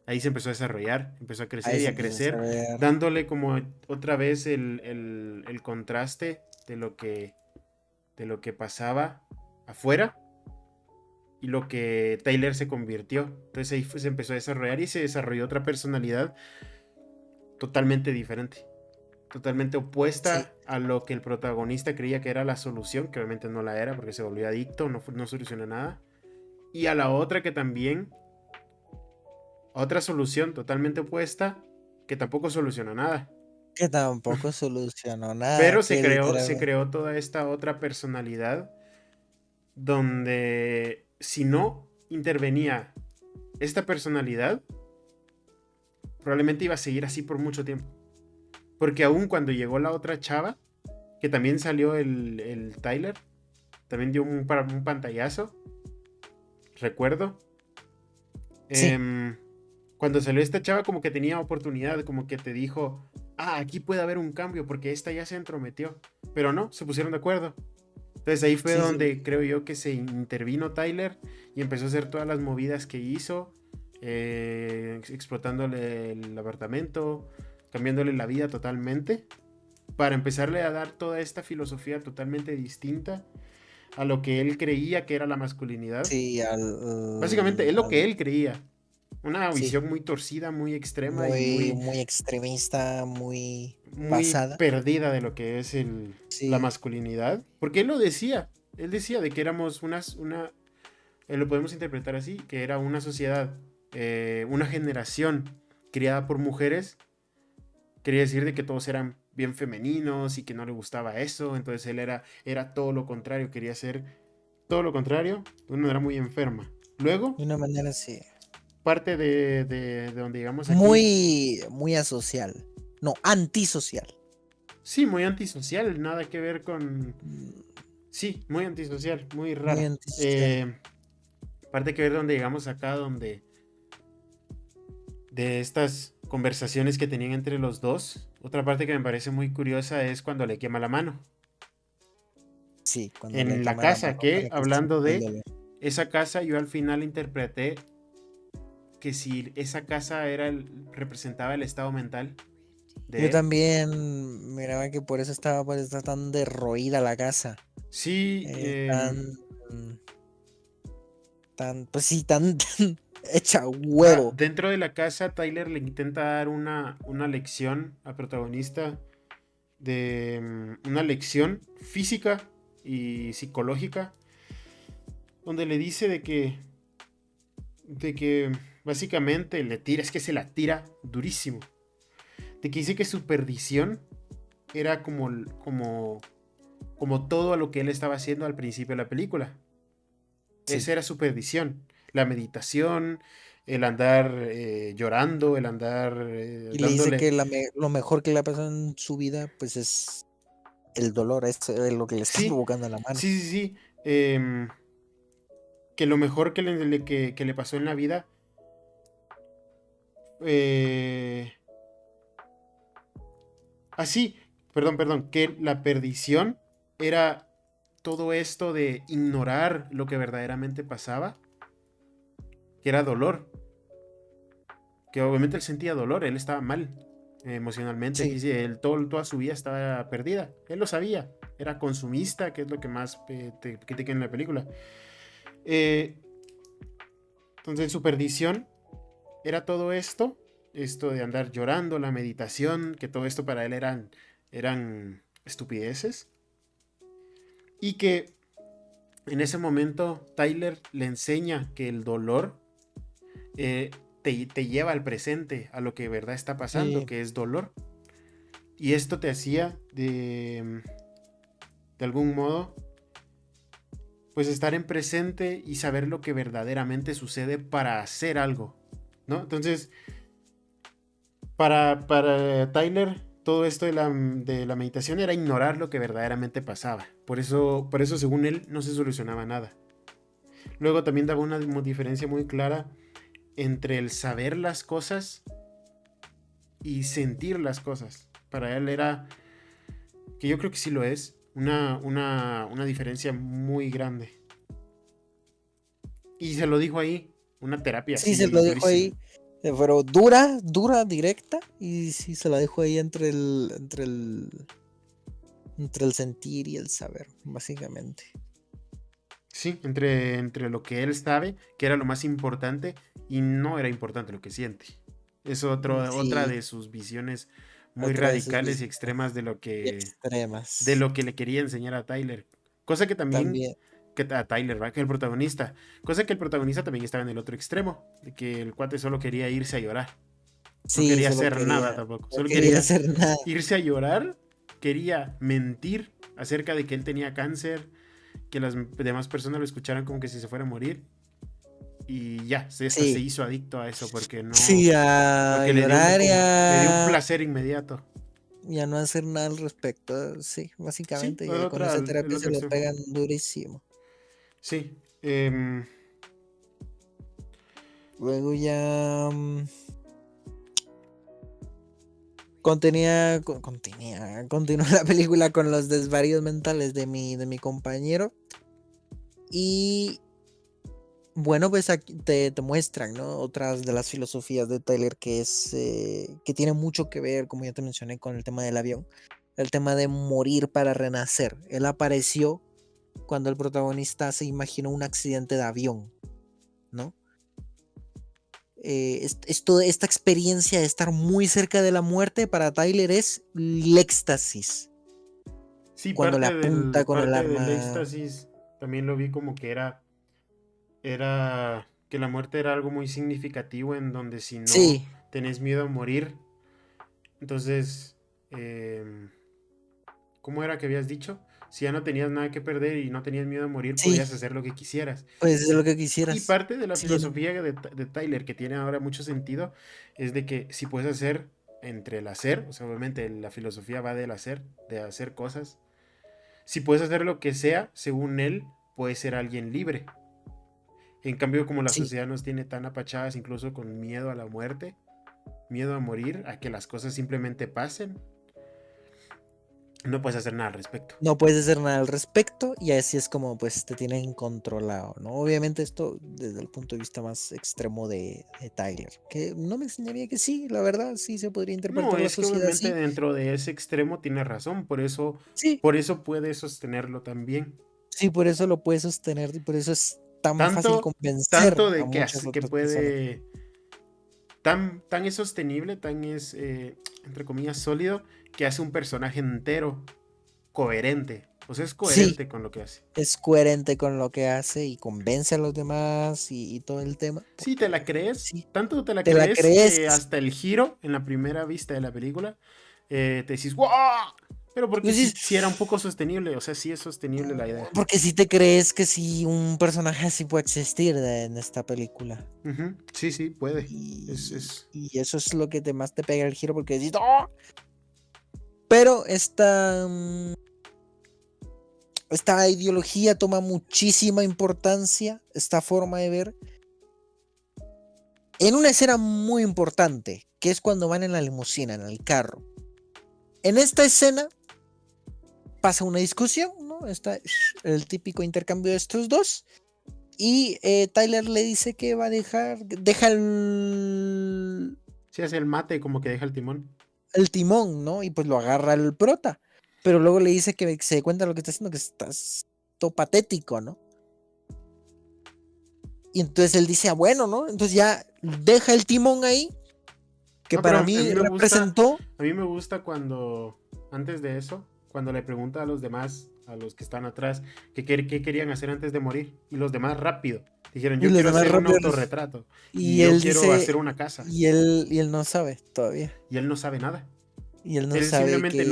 Ahí se empezó a desarrollar, empezó a crecer Ahí y se a empieza a crecer, ver. dándole como otra vez el contraste de lo que pasaba afuera y lo que Tyler se convirtió. Entonces ahí se empezó a desarrollar y se desarrolló otra personalidad totalmente diferente, totalmente Sí, opuesta a lo que el protagonista creía que era la solución, que obviamente no la era porque se volvió adicto, no solucionó nada. Y a la otra que también, otra solución totalmente opuesta, que tampoco solucionó nada. que tampoco solucionó nada, Pero se que creó, se literalmente. creó toda esta otra personalidad donde si no intervenía esta personalidad, probablemente iba a seguir así por mucho tiempo. Porque aún cuando llegó la otra chava, que también salió el Tyler, también dio un pantallazo, recuerdo. Sí, Em, Cuando salió esta chava como que tenía oportunidad, como que te dijo, aquí puede haber un cambio porque esta ya se entrometió. Pero no, se pusieron de acuerdo. Entonces ahí fue sí, sí. donde creo yo que se intervino Tyler y empezó a hacer todas las movidas que hizo, explotándole el apartamento, cambiándole la vida totalmente, para empezarle a dar toda esta filosofía totalmente distinta a lo que él creía que era la masculinidad. Sí, Básicamente es lo que él creía. Una sí, visión muy torcida, muy extrema y muy, muy, muy extremista, muy muy pasada. perdida de lo que es la Sí, masculinidad. Porque él lo decía. Él decía de que éramos lo podemos interpretar así, que era una sociedad, una generación criada por mujeres. Quería decir de que todos eran bien femeninos y que no le gustaba eso. Entonces él era todo lo contrario, quería ser todo lo contrario de una manera muy enferma. Luego, de una manera así. parte de donde llegamos aquí, Muy, muy asocial. No, antisocial. sí, muy antisocial, nada que ver con... Mm, Sí, muy antisocial, muy muy rara. antisocial. Parte que ver donde llegamos acá, donde de estas conversaciones que tenían entre los dos. Otra parte que me parece muy curiosa es cuando le quema la mano. Sí, cuando le En la quema la casa, mano que para que hablando sienta el de dolor. esa casa, yo al final interpreté que si esa casa representaba el estado mental Yo de él. también miraba que por eso estaba pues, está tan derroída la casa. Sí, Tan, tan, pues sí, tan, tan hecha huevo. dentro de la casa, Tyler le intenta dar una lección al protagonista de una lección física y psicológica, donde le dice de que básicamente le tira, es que se la tira durísimo, de que dice que su perdición era como todo a lo que él estaba haciendo al principio de la película. Sí. Esa era su perdición, la meditación, el andar llorando, el andar Y le dice dándole... que lo mejor que le ha pasado en su vida, pues es el dolor, es lo que le está Sí, provocando a la mano. sí, sí, sí. Que lo mejor que le pasó en la vida, eh, así, perdón, que la perdición era todo esto de ignorar lo que verdaderamente pasaba, que era dolor, que obviamente él sentía dolor, él estaba mal emocionalmente, Sí, toda su vida estaba perdida, él lo sabía, era consumista, que es lo que más te critican en la película. Eh, entonces su perdición era todo esto de andar llorando, la meditación, que todo esto para él eran estupideces, y que en ese momento Tyler le enseña que el dolor eh, te lleva al presente, a lo que de verdad está pasando, sí. que es dolor. Y esto te hacía de algún modo, pues estar en presente y saber lo que verdaderamente sucede para hacer algo, ¿no? Entonces, para Tyler, todo esto de la meditación era ignorar lo que verdaderamente pasaba. Por eso, según él, no se solucionaba nada. Luego también daba una diferencia muy clara entre el saber las cosas y sentir las cosas. Para él era, que yo creo que sí lo es, una diferencia muy grande. Y se lo dijo ahí, una terapia Sí, se así lo dijo durísima. ahí, pero dura, directa, y sí se la dejó ahí entre el sentir y el saber, básicamente. Sí, entre lo que él sabe, que era lo más importante, y no era importante lo que siente. Es otra Sí, de sus visiones muy otra de sus radicales y visiones extremas de extremas lo que le quería enseñar a Tyler. Cosa que también, también. que a Tyler, ¿va? Que el protagonista. Cosa que el protagonista también estaba en el otro extremo, de que el cuate solo quería irse a llorar. No Sí, quería solo hacer nada quería, tampoco. no Solo quería quería hacer nada. irse a llorar. Quería mentir acerca de que él tenía cáncer, que las demás personas lo escucharan como que si se fuera a morir. Y ya, hasta se Sí, hizo adicto a eso porque no. sí, a Porque llorar le dio un placer inmediato. y a no hacer nada al respecto. Sí, Sí, básicamente, el con otro, esa el terapia se otro lo extremo. pegan durísimo. Sí. Luego ya continúa la película con los desvaríos mentales de mi compañero. Y bueno, pues aquí te muestran, ¿no? Otras de las filosofías de Tyler que tiene mucho que ver, como ya te mencioné, con el tema del avión. El tema de morir para renacer. Él apareció cuando el protagonista se imaginó un accidente de avión, ¿no? Toda esta experiencia de estar muy cerca de la muerte para Tyler es el éxtasis. Sí, Cuando le apunta con el parte del arma. éxtasis también lo vi como que era que la muerte era algo muy significativo en donde si no Sí, tenés miedo a morir, entonces, ¿cómo era que habías dicho? Si ya no tenías nada que perder y no tenías miedo a morir, sí, podías hacer lo que quisieras. pues es lo que Y quisieras. parte de la Sí, no. filosofía de Tyler, que tiene ahora mucho sentido, es de que si puedes hacer entre el hacer, o sea, obviamente la filosofía va del hacer, de hacer cosas, si puedes hacer lo que sea, según él, puedes ser alguien libre. En cambio, como la Sí, sociedad nos tiene tan apachadas, incluso con miedo a la muerte, miedo a morir, a que las cosas simplemente pasen, no puedes hacer nada al respecto. no puedes hacer nada al respecto y así es como pues te tienen controlado, ¿no? Obviamente esto desde el punto de vista más extremo de Tyler, que no me enseñaría que sí, la verdad, sí se podría No, interpretar la es que sociedad obviamente así. dentro de ese extremo tiene razón, Sí, por eso puede sostenerlo también. sí, por eso lo puedes sostener y por eso es tan fácil Tanto, convencer tanto a de que, muchas que otras personas. puede, tan es sostenible, tan es, entre comillas, sólido, que hace un personaje entero, coherente. O sea, es Sí, coherente con lo que hace. es coherente con lo que hace y convence a los demás y todo el tema, Sí, te la porque crees, sí, tanto te la te la crees crees. que hasta el giro en la primera vista de la película te decís, ¡wow! Pero porque Pues sí, sí, sí era un poco sostenible, o sea, sí es sostenible la idea. porque si te crees que si un personaje así puede existir en esta película. Ujú, sí, sí, puede. Y, Es... y eso es lo que más te pega el giro porque dices, ¡oh! Pero esta ideología toma muchísima importancia, esta forma de ver, en una escena muy importante, que es cuando van en la limusina, en el carro. En esta escena pasa una discusión, ¿no? Está el típico intercambio de estos dos. Y Tyler le dice que va a deja Sí hace el mate como que deja el timón. el timón, ¿no? Y pues lo agarra el prota. Pero luego le dice que se dé cuenta de lo que está haciendo, que estás todo patético, ¿no? Y entonces él dice, ah, bueno, ¿no? Entonces ya deja el timón ahí, que No, pero para mí representó. a mí me gusta cuando, antes de eso, cuando le pregunta a los demás, a los que están atrás, qué querían hacer antes de morir. Y los demás rápido. Dijeron, Y yo los quiero demás hacer un rápido. autorretrato. Y Y yo él quiero hacer dice, una casa. y él no sabe todavía. Y él no sabe nada. Y él no Él sabe simplemente que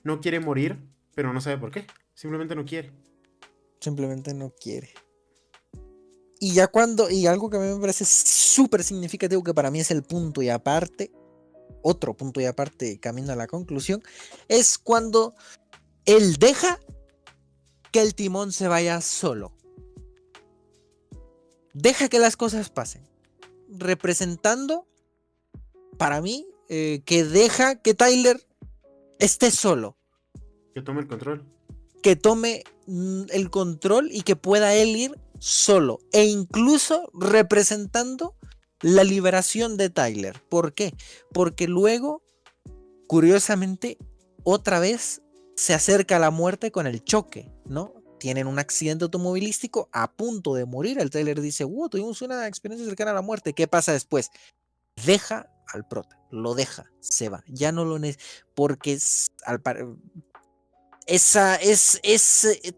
no quiere morir, pero no sabe por qué. Simplemente no quiere. simplemente no quiere. Y algo que a mí me parece súper significativo, que para mí es el punto y aparte, otro punto y aparte, camino a la conclusión, es cuando él deja que el timón se vaya solo. Deja que las cosas pasen. representando, para mí, que deja que Tyler esté solo. Que tome el control. Que tome el control y que pueda él ir solo. E incluso representando la liberación de Tyler. ¿Por qué? Porque luego, curiosamente, otra vez se acerca a la muerte con el choque, ¿no? Tienen un accidente automovilístico a punto de morir. El Tyler dice, wow, tuvimos una experiencia cercana a la muerte. ¿Qué pasa después? Deja al prota, lo deja, se va. Ya no lo necesita, porque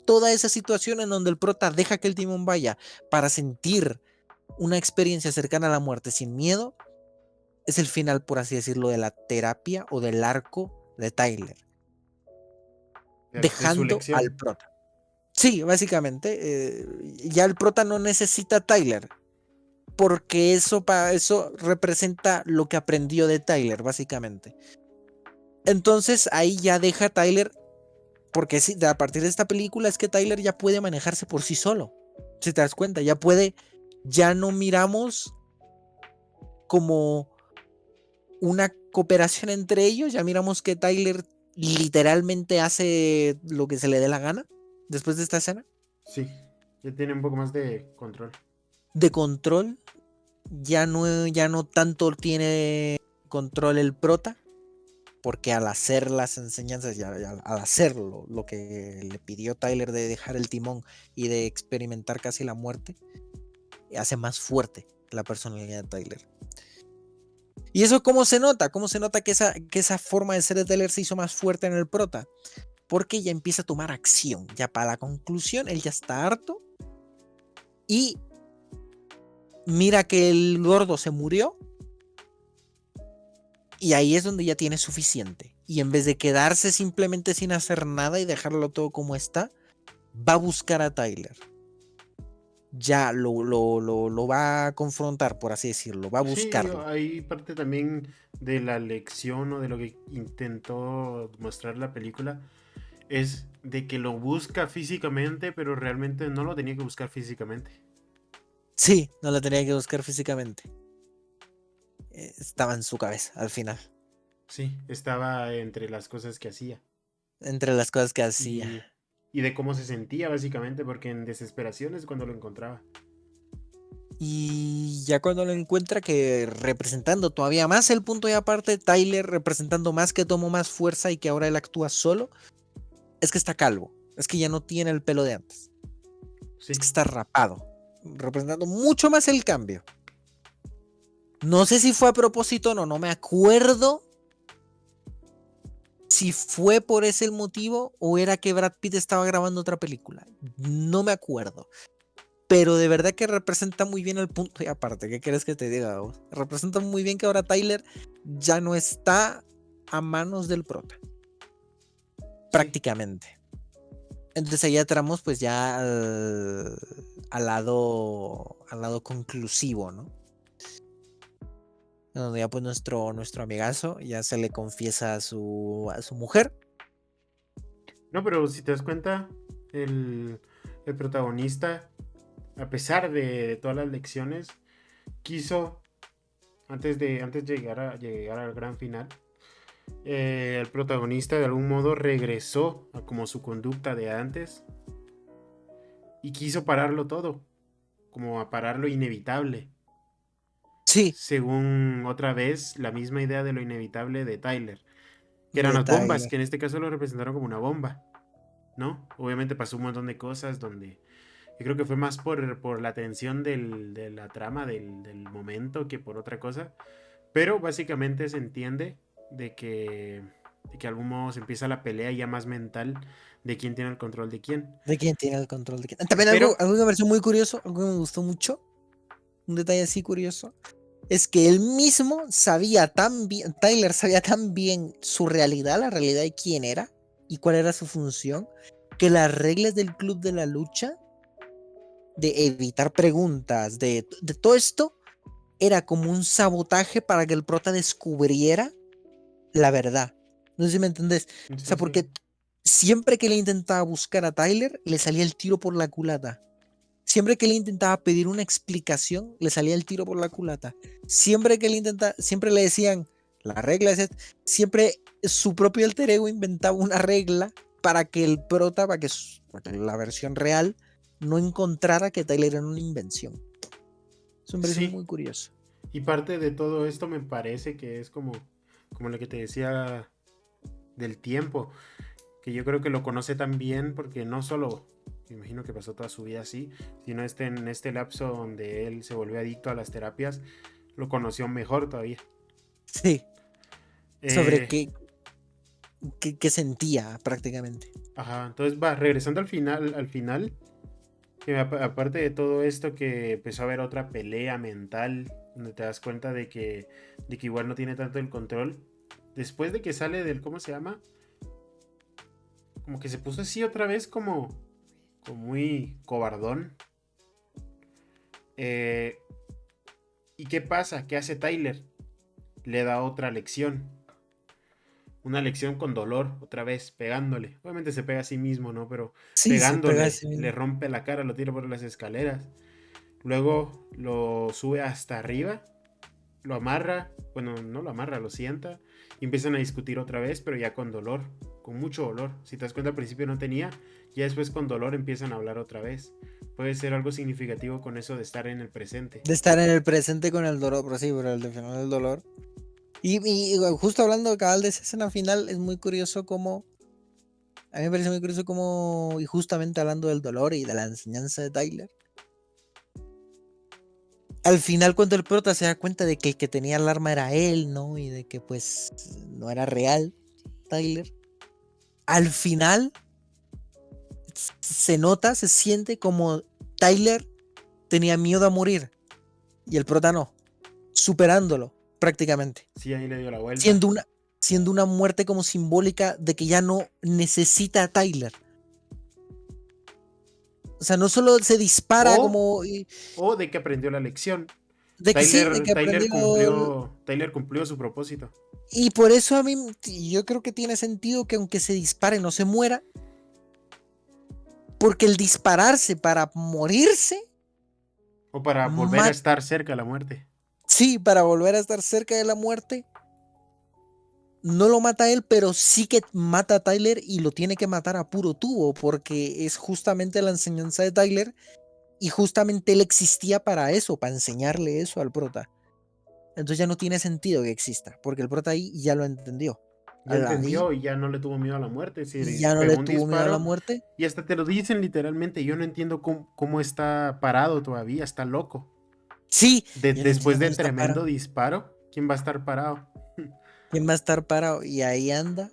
toda esa situación en donde el prota deja que el timón vaya para sentir una experiencia cercana a la muerte sin miedo, es el final, por así decirlo, de la terapia o del arco de Tyler. De su Dejando al lección. prota. Sí, básicamente, ya el prota no necesita a Tyler, porque eso representa lo que aprendió de Tyler, básicamente. Entonces ahí ya deja a Tyler, porque sí, a partir de esta película es que Tyler ya puede manejarse por sí solo. Si te das cuenta, ya no miramos como una cooperación entre ellos, ya miramos que Tyler literalmente hace lo que se le dé la gana después de esta escena. Sí, ya tiene un poco más de control. De control, ya no tanto tiene control el prota, porque al hacer las enseñanzas y al hacerlo, lo que le pidió Tyler de dejar el timón y de experimentar casi la muerte, hace más fuerte la personalidad de Tyler. ¿Y eso cómo se nota? ¿Cómo se nota que esa forma de ser de Tyler se hizo más fuerte en el prota? Porque ya empieza a tomar acción. Ya para la conclusión, él ya está harto. Y mira que el gordo se murió. Y ahí es donde ya tiene suficiente. Y en vez de quedarse simplemente sin hacer nada y dejarlo todo como está, va a buscar a Tyler. Ya lo va a confrontar, por así decirlo. Va a Sí, buscarlo. hay parte también de la lección o de lo que intentó mostrar la película. Es de que lo busca físicamente, pero realmente no lo tenía que buscar físicamente. Sí, no lo tenía que buscar físicamente. Estaba en su cabeza al final. Sí, estaba entre las cosas que hacía. Entre las cosas que hacía. Y, y de cómo se sentía, básicamente, porque en desesperación es cuando lo encontraba. Y ya cuando lo encuentra, que representando todavía más el punto y aparte, Tyler representando más que tomó más fuerza y que ahora él actúa solo, es que está calvo. Es que ya no tiene el pelo de antes. Sí. Es que está rapado. Representando mucho más el cambio. No sé si fue a propósito o no, no me acuerdo si fue por ese motivo o era que Brad Pitt estaba grabando otra película. No me acuerdo. Pero de verdad que representa muy bien el punto y aparte, ¿qué quieres que te diga vos? Representa muy bien que ahora Tyler ya no está a manos del prota. Sí. Prácticamente. Entonces ahí entramos pues ya al lado conclusivo, ¿no? Donde ya pues nuestro amigazo ya se le confiesa a su mujer. No, pero si te das cuenta, el protagonista, a pesar de todas las lecciones, quiso, antes de llegar al gran final, el protagonista de algún modo regresó a como su conducta de antes y quiso pararlo todo, como a parar lo inevitable. Sí, Según otra vez la misma idea de lo inevitable de Tyler, que eran de las bombas, Tyler. que en este caso lo representaron como una bomba, ¿no? Obviamente pasó un montón de cosas donde yo creo que fue más por la tensión de la trama del momento que por otra cosa, pero básicamente se entiende de que de algún modo se empieza la pelea ya más mental de quién tiene el control de quién. ¿De quién tiene el control de quién? También Pero, algo que me pareció muy curioso, algo que me gustó mucho, un detalle así curioso, es que él mismo sabía tan bien, Tyler sabía tan bien su realidad, la realidad de quién era y cuál era su función, que las reglas del club de la lucha, de evitar preguntas, de todo esto, era como un sabotaje para que el prota descubriera la verdad. No sé si me entendés. O sí, sea, sí, porque siempre que le intentaba buscar a Tyler, le salía el tiro por la culata. Siempre que él intentaba pedir una explicación, le salía el tiro por la culata. Siempre que él intentaba, siempre le decían, la regla es esta. Siempre su propio alter ego inventaba una regla para que el prota, para que la versión real no encontrara que Tyler era una invención. Es un parece Sí, muy curioso. y parte de todo esto me parece que es como lo que te decía del tiempo, que yo creo que lo conoce tan bien porque no solo, me imagino que pasó toda su vida así, sino en este lapso donde él se volvió adicto a las terapias, lo conoció mejor todavía. Sí, sobre Eh, qué sentía prácticamente. ajá, entonces va, regresando al final, que aparte de todo esto que empezó a haber otra pelea mental, donde te das cuenta de que igual no tiene tanto el control, después de que sale del, ¿cómo se llama? Como que se puso así otra vez como muy cobardón. Eh, ¿Y qué pasa? ¿Qué hace Tyler? Le da otra lección. Una lección con dolor, otra vez, pegándole. Obviamente se pega a sí mismo, ¿no? Pero Sí, se pega a pegándole, sí le mismo. rompe la cara, lo tira por las escaleras. Luego lo sube hasta arriba, lo amarra, bueno, no lo amarra, lo sienta. Y empiezan a discutir otra vez, pero ya con dolor, con mucho dolor. Si te das cuenta, al principio no tenía, ya después con dolor empiezan a hablar otra vez. Puede ser algo significativo con eso de estar en el presente. De estar en el presente con el dolor, pero sí, pero el final del dolor. Y justo hablando cabal de esa escena final, es muy curioso cómo, a mí me parece muy curioso cómo, y justamente hablando del dolor y de la enseñanza de Tyler, al final cuando el prota se da cuenta de que el que tenía el arma era él, ¿no? Y de que pues no era real Tyler, al final se nota, se siente como Tyler tenía miedo a morir y el prota no, superándolo prácticamente. Sí, ahí le dio la vuelta. siendo una, siendo una muerte como simbólica de que ya no necesita a Tyler. O sea, no solo se dispara O, como o de que aprendió la lección. de que sí, de Tyler, que Tyler aprendió. cumplió, Tyler cumplió su propósito. Y por eso a mí, yo creo que tiene sentido que aunque se dispare no se muera, porque el dispararse para morirse, O para volver a mat estar cerca de la muerte. sí, para volver a estar cerca de la muerte, no lo mata a él, pero sí que mata a Tyler y lo tiene que matar a puro tubo, porque es justamente la enseñanza de Tyler. Y justamente él existía para eso, para enseñarle eso al prota. Entonces ya no tiene sentido que exista, porque el prota ahí ya lo entendió. Ya Ahí entendió y ya no le tuvo miedo a la muerte. Si ya no le pegó un tuvo miedo a la disparo muerte. y hasta te lo dicen literalmente. Yo no entiendo cómo está parado todavía, está loco. Sí, yo no Después entiendo de cómo está tremendo parado. disparo, ¿quién va a estar parado? ¿Quién va a estar parado? Y ahí anda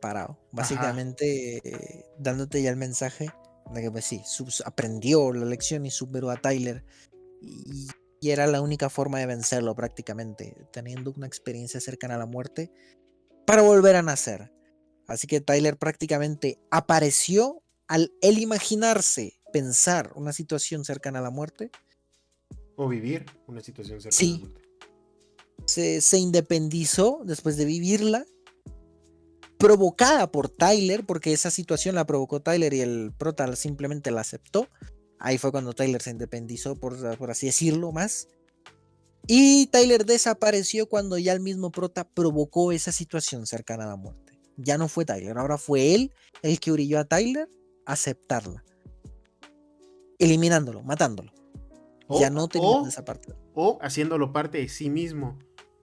parado, Ajá. básicamente dándote ya el mensaje de que pues sí, aprendió la lección y superó a Tyler. Y, y era la única forma de vencerlo prácticamente, teniendo una experiencia cercana a la muerte para volver a nacer. Así que Tyler prácticamente apareció al él imaginarse, pensar una situación cercana a la muerte. O vivir una situación cercana a la Sí, muerte. se independizó después de vivirla, provocada por Tyler, porque esa situación la provocó Tyler y el prota simplemente la aceptó. Ahí fue cuando Tyler se independizó, por así decirlo, más. Y Tyler desapareció cuando ya el mismo prota provocó esa situación cercana a la muerte. Ya no fue Tyler, ahora fue él el que orilló a Tyler a aceptarla, eliminándolo, matándolo, ya O, no teniendo o, esa parte. o haciéndolo parte de sí mismo.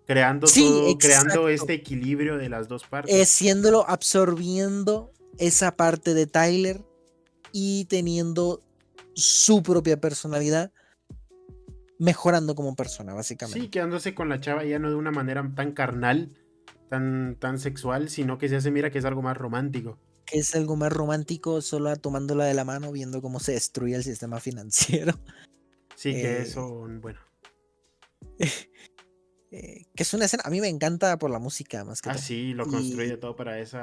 Creando Sí, todo, creando exacto. este equilibrio de las dos partes. Siéndolo, absorbiendo esa parte de Tyler y teniendo su propia personalidad, mejorando como persona, Sí, básicamente. quedándose con la chava ya no de una manera tan carnal, tan sexual, sino que se hace mira que es algo más romántico. Que es algo más romántico, solo tomándola de la mano, viendo cómo se destruye el sistema financiero. Sí, que Eh, eso, bueno. que es una escena, a mí me encanta por la música más que Ah, todo. sí, lo construye Y, todo para ese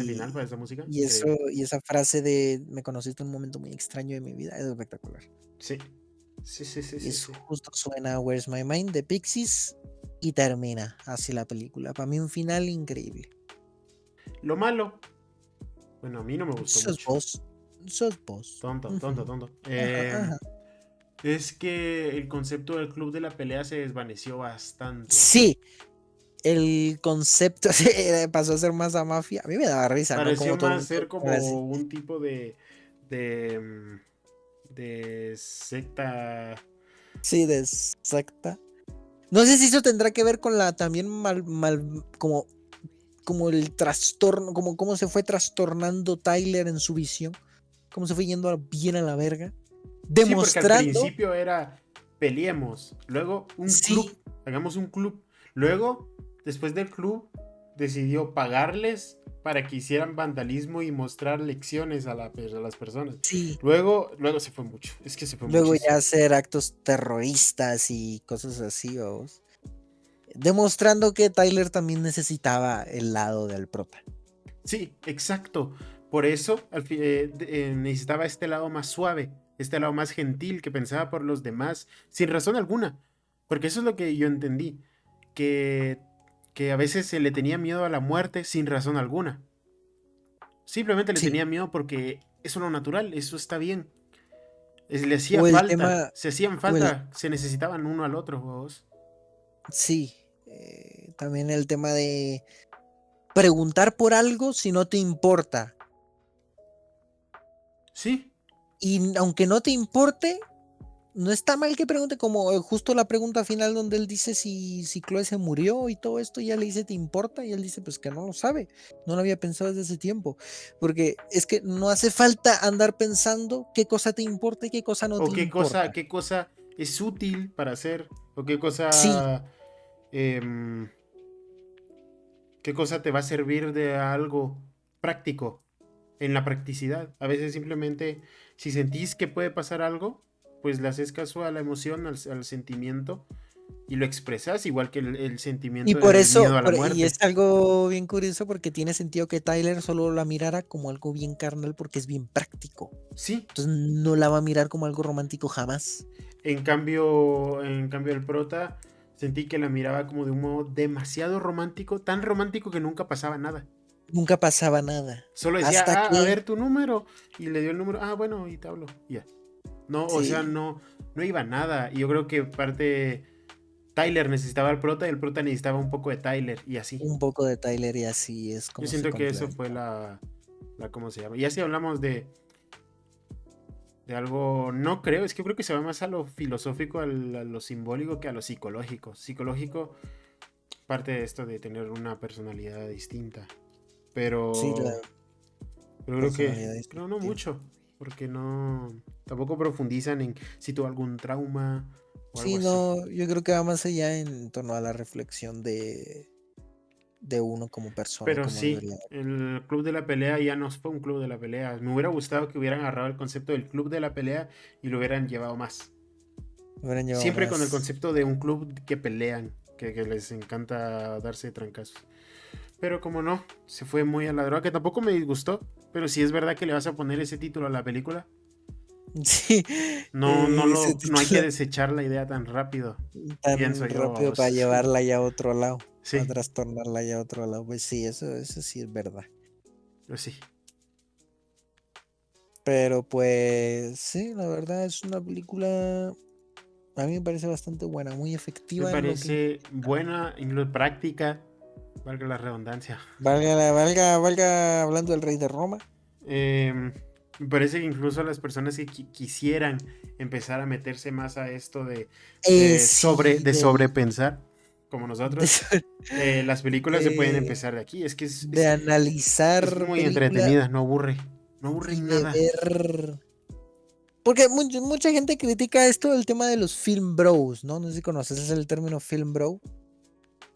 final, para esa música. y eso, Increíble. y esa frase de me conociste en un momento muy extraño de mi vida es espectacular. Sí. Sí, sí, sí, Y sí, eso sí. justo suena Where's My Mind de Pixies y termina así la película. Para mí un final increíble. Lo malo, bueno, a mí no me gustó Sos mucho. vos. sos vos. Tonto, tonto, Ujú. tonto. Ajá, ajá. Es que el concepto del club de la pelea se desvaneció bastante. Sí, el concepto pasó a ser más a mafia. A mí me daba risa, ¿no? Pareció Como todo el más mundo ser era así. como un tipo de, de secta. Sí, de secta. No sé si eso tendrá que ver con la también como el trastorno, como cómo se fue trastornando Tyler en su visión, cómo se fue yendo bien a la verga, Sí, porque al demostrando, principio era peleemos, luego un club, sí, hagamos un club. Luego, después del club, decidió pagarles para que hicieran vandalismo y mostrar lecciones a las personas. sí, Luego se fue mucho, es que se fue luego ya muchísimo. hacer actos terroristas y cosas así, vamos. Demostrando que Tyler también necesitaba el lado del prota. Sí, exacto. Por eso necesitaba este lado más suave, este lado más gentil que pensaba por los demás, sin razón alguna. Porque eso es lo que yo entendí, que, que a veces se le tenía miedo a la muerte sin razón alguna. Simplemente le Sí. tenía miedo porque eso es lo natural, eso está bien. Le hacía O el falta, tema, se hacían o el, falta, se necesitaban uno al otro, vos. sí, también el tema de preguntar por algo si no te importa. Sí, Y aunque no te importe, no está mal que pregunte, como justo la pregunta final donde él dice si Chloe se murió y todo esto, y ya le dice, ¿te importa? Y él dice, pues que no lo sabe, no lo había pensado desde ese tiempo, porque es que no hace falta andar pensando qué cosa te importa y qué cosa no te o importa. qué cosa es útil para hacer, o Sí, em, qué cosa te va a servir de algo práctico en la practicidad. A veces simplemente, si sentís que puede pasar algo, pues le haces caso a la emoción, al sentimiento y lo expresas, igual que el y sentimiento por del miedo eso, a la y es muerte. algo bien curioso porque tiene sentido que Tyler solo la mirara como algo bien carnal porque es bien práctico. Sí, Entonces no la va a mirar como algo romántico jamás. en cambio el prota sentí que la miraba como de un modo demasiado romántico, tan romántico que nunca pasaba nada. Nunca pasaba nada. Solo decía, Hasta a que, ver tu número. Y le dio el número, bueno, y te hablo. Y ya. No, o sea, sí, no iba a nada. Y yo creo que parte Tyler necesitaba al prota y el prota necesitaba un poco de Tyler y así. un poco de Tyler y así es Yo como se siento que eso fue complementa. ¿cómo se llama? Y así hablamos de algo, no creo, es que yo creo que se va más a lo filosófico, a lo simbólico que a lo psicológico. Psicológico, parte de esto de tener una personalidad distinta. Sí, la Pero personalidad creo no distintiva. mucho, porque tampoco profundizan en si tuvo algún trauma o algo Sí, así. no, yo creo que va más allá en torno a la reflexión de uno como persona y Pero cómo sí, debería. el club de la pelea ya no fue un club de la pelea. Me hubiera gustado que hubieran agarrado el concepto del club de la pelea y lo hubieran llevado más. Hubieran llevado Siempre con el más. concepto de un club que pelean, que les encanta darse trancazos. Pero como no, se fue muy a la droga, que tampoco me disgustó. Pero si es verdad que le vas a poner ese título a la película, Sí, ese no hay que título desechar la idea tan rápido. Pienso tan yo, rápido para vamos. llevarla ya a otro lado, para Sí, trastornarla ya a otro lado. Pues sí, eso sí es verdad. pues sí. Pero pues sí, la verdad es una película, a mí me parece bastante buena, muy Me efectiva en lo que parece buena, incluso práctica, valga la redundancia. valga hablando del Rey de Roma. Me parece que incluso las personas que quisieran empezar a meterse más a esto Sí, de sobrepensar, como de, nosotros, las películas se pueden de, empezar de aquí. Es que de es analizar muy películas entretenida, no aburre. No aburre y en de nada. ver. Porque mucha gente critica esto del tema de los film bros, ¿no? No sé si conoces el término film bro.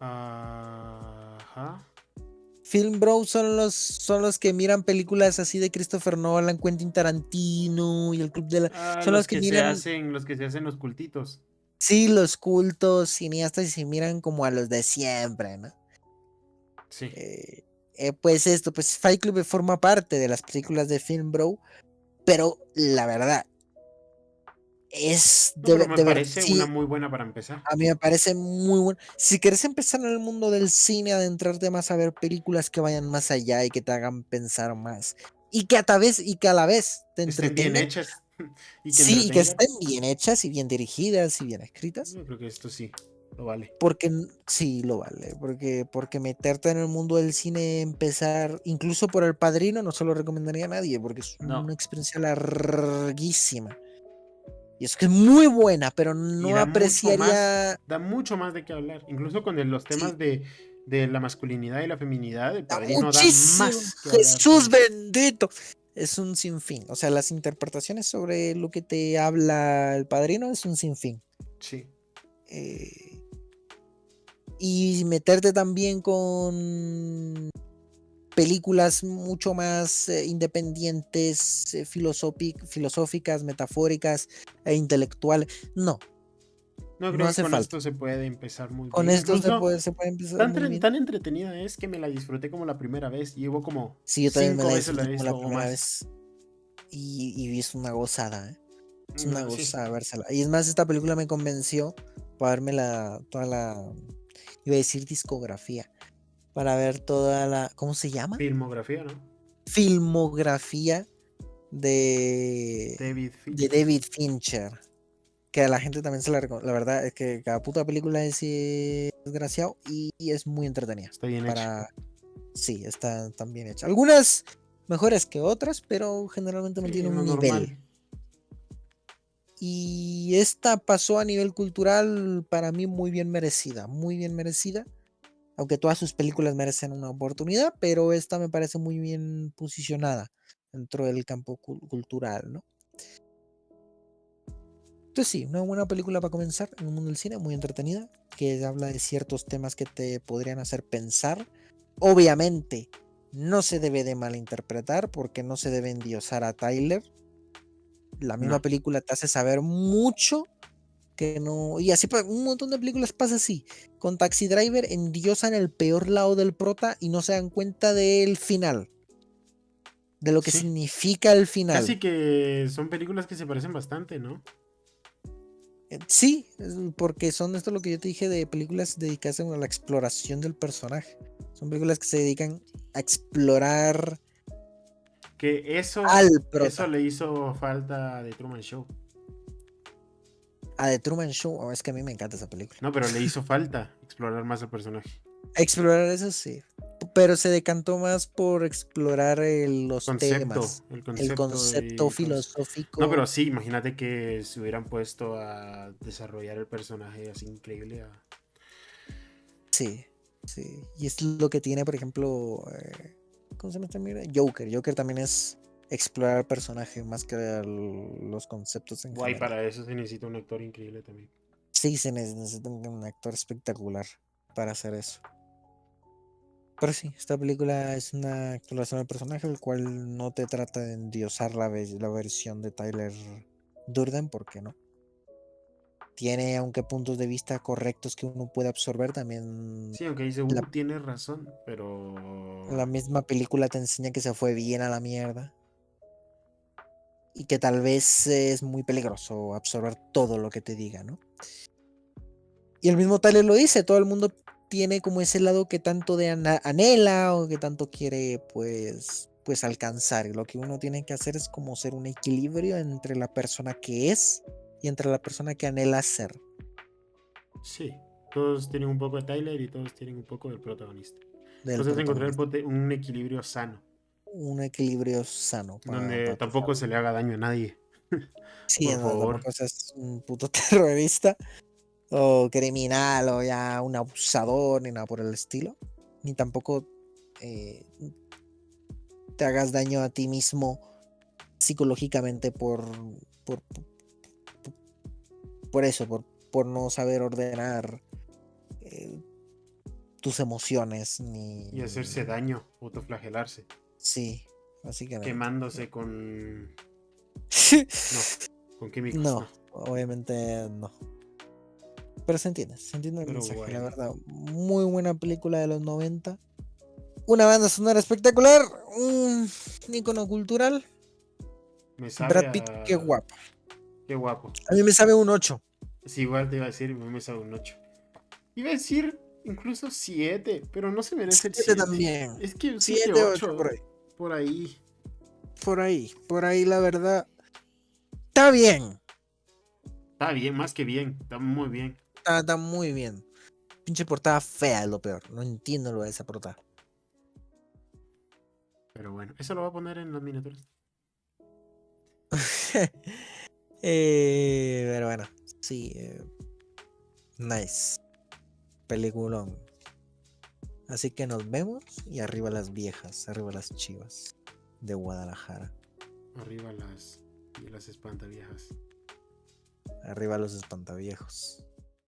Ajá. Film bros son los que miran películas así de Christopher Nolan, Quentin Tarantino y el Club de la. Son los que miran, Los que se hacen los cultitos. sí, los cultos, cineastas y se miran como a los de siempre, ¿no? Sí. Eh, pues esto, pues Fight Club forma parte de las películas de film bro, pero la verdad es No, pero me de verdad, parece una sí, muy buena para empezar. a mí me parece muy bueno. Si quieres empezar en el mundo del cine, adentrarte más a ver películas que vayan más allá y que te hagan pensar más, y que a la vez te estén bien entretengan. hechas y que Sí, y que entretengan. estén bien hechas y bien dirigidas y bien escritas. Yo creo que esto sí lo vale. Porque sí lo vale, porque meterte en el mundo del cine, empezar, incluso por El Padrino, no se lo recomendaría a nadie, porque es No. una experiencia larguísima. Y es que es muy buena, pero Y no apreciaría. da mucho más de qué hablar. Incluso con los Sí, temas de la masculinidad y la feminidad, el da padrino da muchísimo. más que hablar de Jesús eso. bendito. Es un sinfín. O sea, las interpretaciones sobre lo que te habla El Padrino es un sinfín. Sí. Eh, y meterte también con películas mucho más independientes, filosóficas, metafóricas e intelectuales. No, No no creo que hace con falta. esto se puede empezar muy Con bien. esto Incluso se puede empezar muy bien. tan entretenida es que me la disfruté como la primera vez. Llevo como Sí, yo también me 5 la veces la disfruté he como la visto o primera más. vez y es una gozada, ¿eh? Es una No, sí. gozada vérsela. Y es más, esta película me convenció para verme toda la, iba a decir discografía, para ver toda la, ¿cómo se llama? Filmografía, ¿no? Filmografía David de Fincher. David Fincher. Que a la gente también se la verdad es que cada puta película es desgraciado y es muy entretenida. Está bien hecho. Para. Sí, está tan bien hecha. Algunas mejores que otras, pero generalmente Sí, mantiene lo un normal. nivel. Y esta pasó a nivel cultural para mí muy bien merecida, muy bien merecida. Aunque todas sus películas merecen una oportunidad, pero esta me parece muy bien posicionada dentro del campo cultural, ¿no? Entonces sí, una buena película para comenzar en el mundo del cine, muy entretenida, que habla de ciertos temas que te podrían hacer pensar. Obviamente, no se debe de malinterpretar porque no se debe endiosar a Tyler. La misma No. película te hace saber mucho que no. Y así un montón de películas pasa así. Con Taxi Driver endiosan el peor lado del prota y no se dan cuenta del final, de lo que Sí. significa el final. Casi que son películas que se parecen bastante, ¿no? Sí, porque son esto lo que yo te dije de películas dedicadas a la exploración del personaje. Son películas que se dedican a explorar Que al eso prota. le hizo falta de Truman Show. A The Truman Show, oh, es que a mí me encanta esa película. No, pero le hizo falta explorar más al personaje. Explorar eso sí, pero se decantó más por explorar los temas, El el concepto concepto y todo eso. No, pero filosófico. sí, imagínate que se hubieran puesto a desarrollar el personaje así increíble. Sí, sí. Y es lo que tiene, por ejemplo, ¿cómo se llama esta mierda? Joker. Joker también es explorar el personaje más que los conceptos en Guay, general. para eso se necesita un actor increíble también. Sí, se necesita un actor espectacular para hacer eso. Pero sí, esta película es una exploración del personaje, el cual no te trata de endiosar la versión de Tyler Durden, porque no. Tiene, aunque puntos de vista correctos que uno puede absorber, también Sí, aunque dice, la, tienes razón, pero... la misma película te enseña que se fue bien a la mierda y que tal vez es muy peligroso absorber todo lo que te diga, ¿no? Y el mismo Tyler lo dice, todo el mundo tiene como ese lado que tanto de anhela o que tanto quiere pues alcanzar. Y lo que uno tiene que hacer es como ser un equilibrio entre la persona que es y entre la persona que anhela ser. Sí, todos tienen un poco de Tyler y todos tienen un poco del protagonista. Del Entonces encontrar protagonista. un equilibrio sano, Un equilibrio sano donde para tu tampoco favor. se le haga daño a nadie, Sí, por no, favor. tampoco seas un puto terrorista o criminal o ya un abusador ni nada por el estilo. Ni tampoco eh, te hagas daño a ti mismo psicológicamente por, por eso, por no saber ordenar eh, tus emociones, Y hacerse ni. daño, autoflagelarse, Sí, básicamente. quemándose con... No, con químicos, No, no. obviamente no. Pero se entiende el Pero mensaje, la bueno, verdad. Muy buena película de los 90. Una banda sonora espectacular, un ícono cultural. me sabe Brad Pitt, qué a... guapo. Qué guapo. A mí me sabe un 8. Sí, igual te iba a decir, me sabe un 8. Iba a decir incluso 7, pero no se merece el 7 7. también. Es que un 7 7, 8 8 por ahí. por ahí. por ahí la verdad. Está bien, Está bien, más que bien, está muy bien. está muy bien. Pinche portada fea es lo peor. No entiendo lo de esa portada. Pero bueno, eso lo voy a poner en las miniaturas. Pero bueno, sí, nice. Peliculón. Así que nos vemos y arriba las viejas, arriba las Chivas de Guadalajara. Arriba las espantaviejas. Arriba los espantaviejos.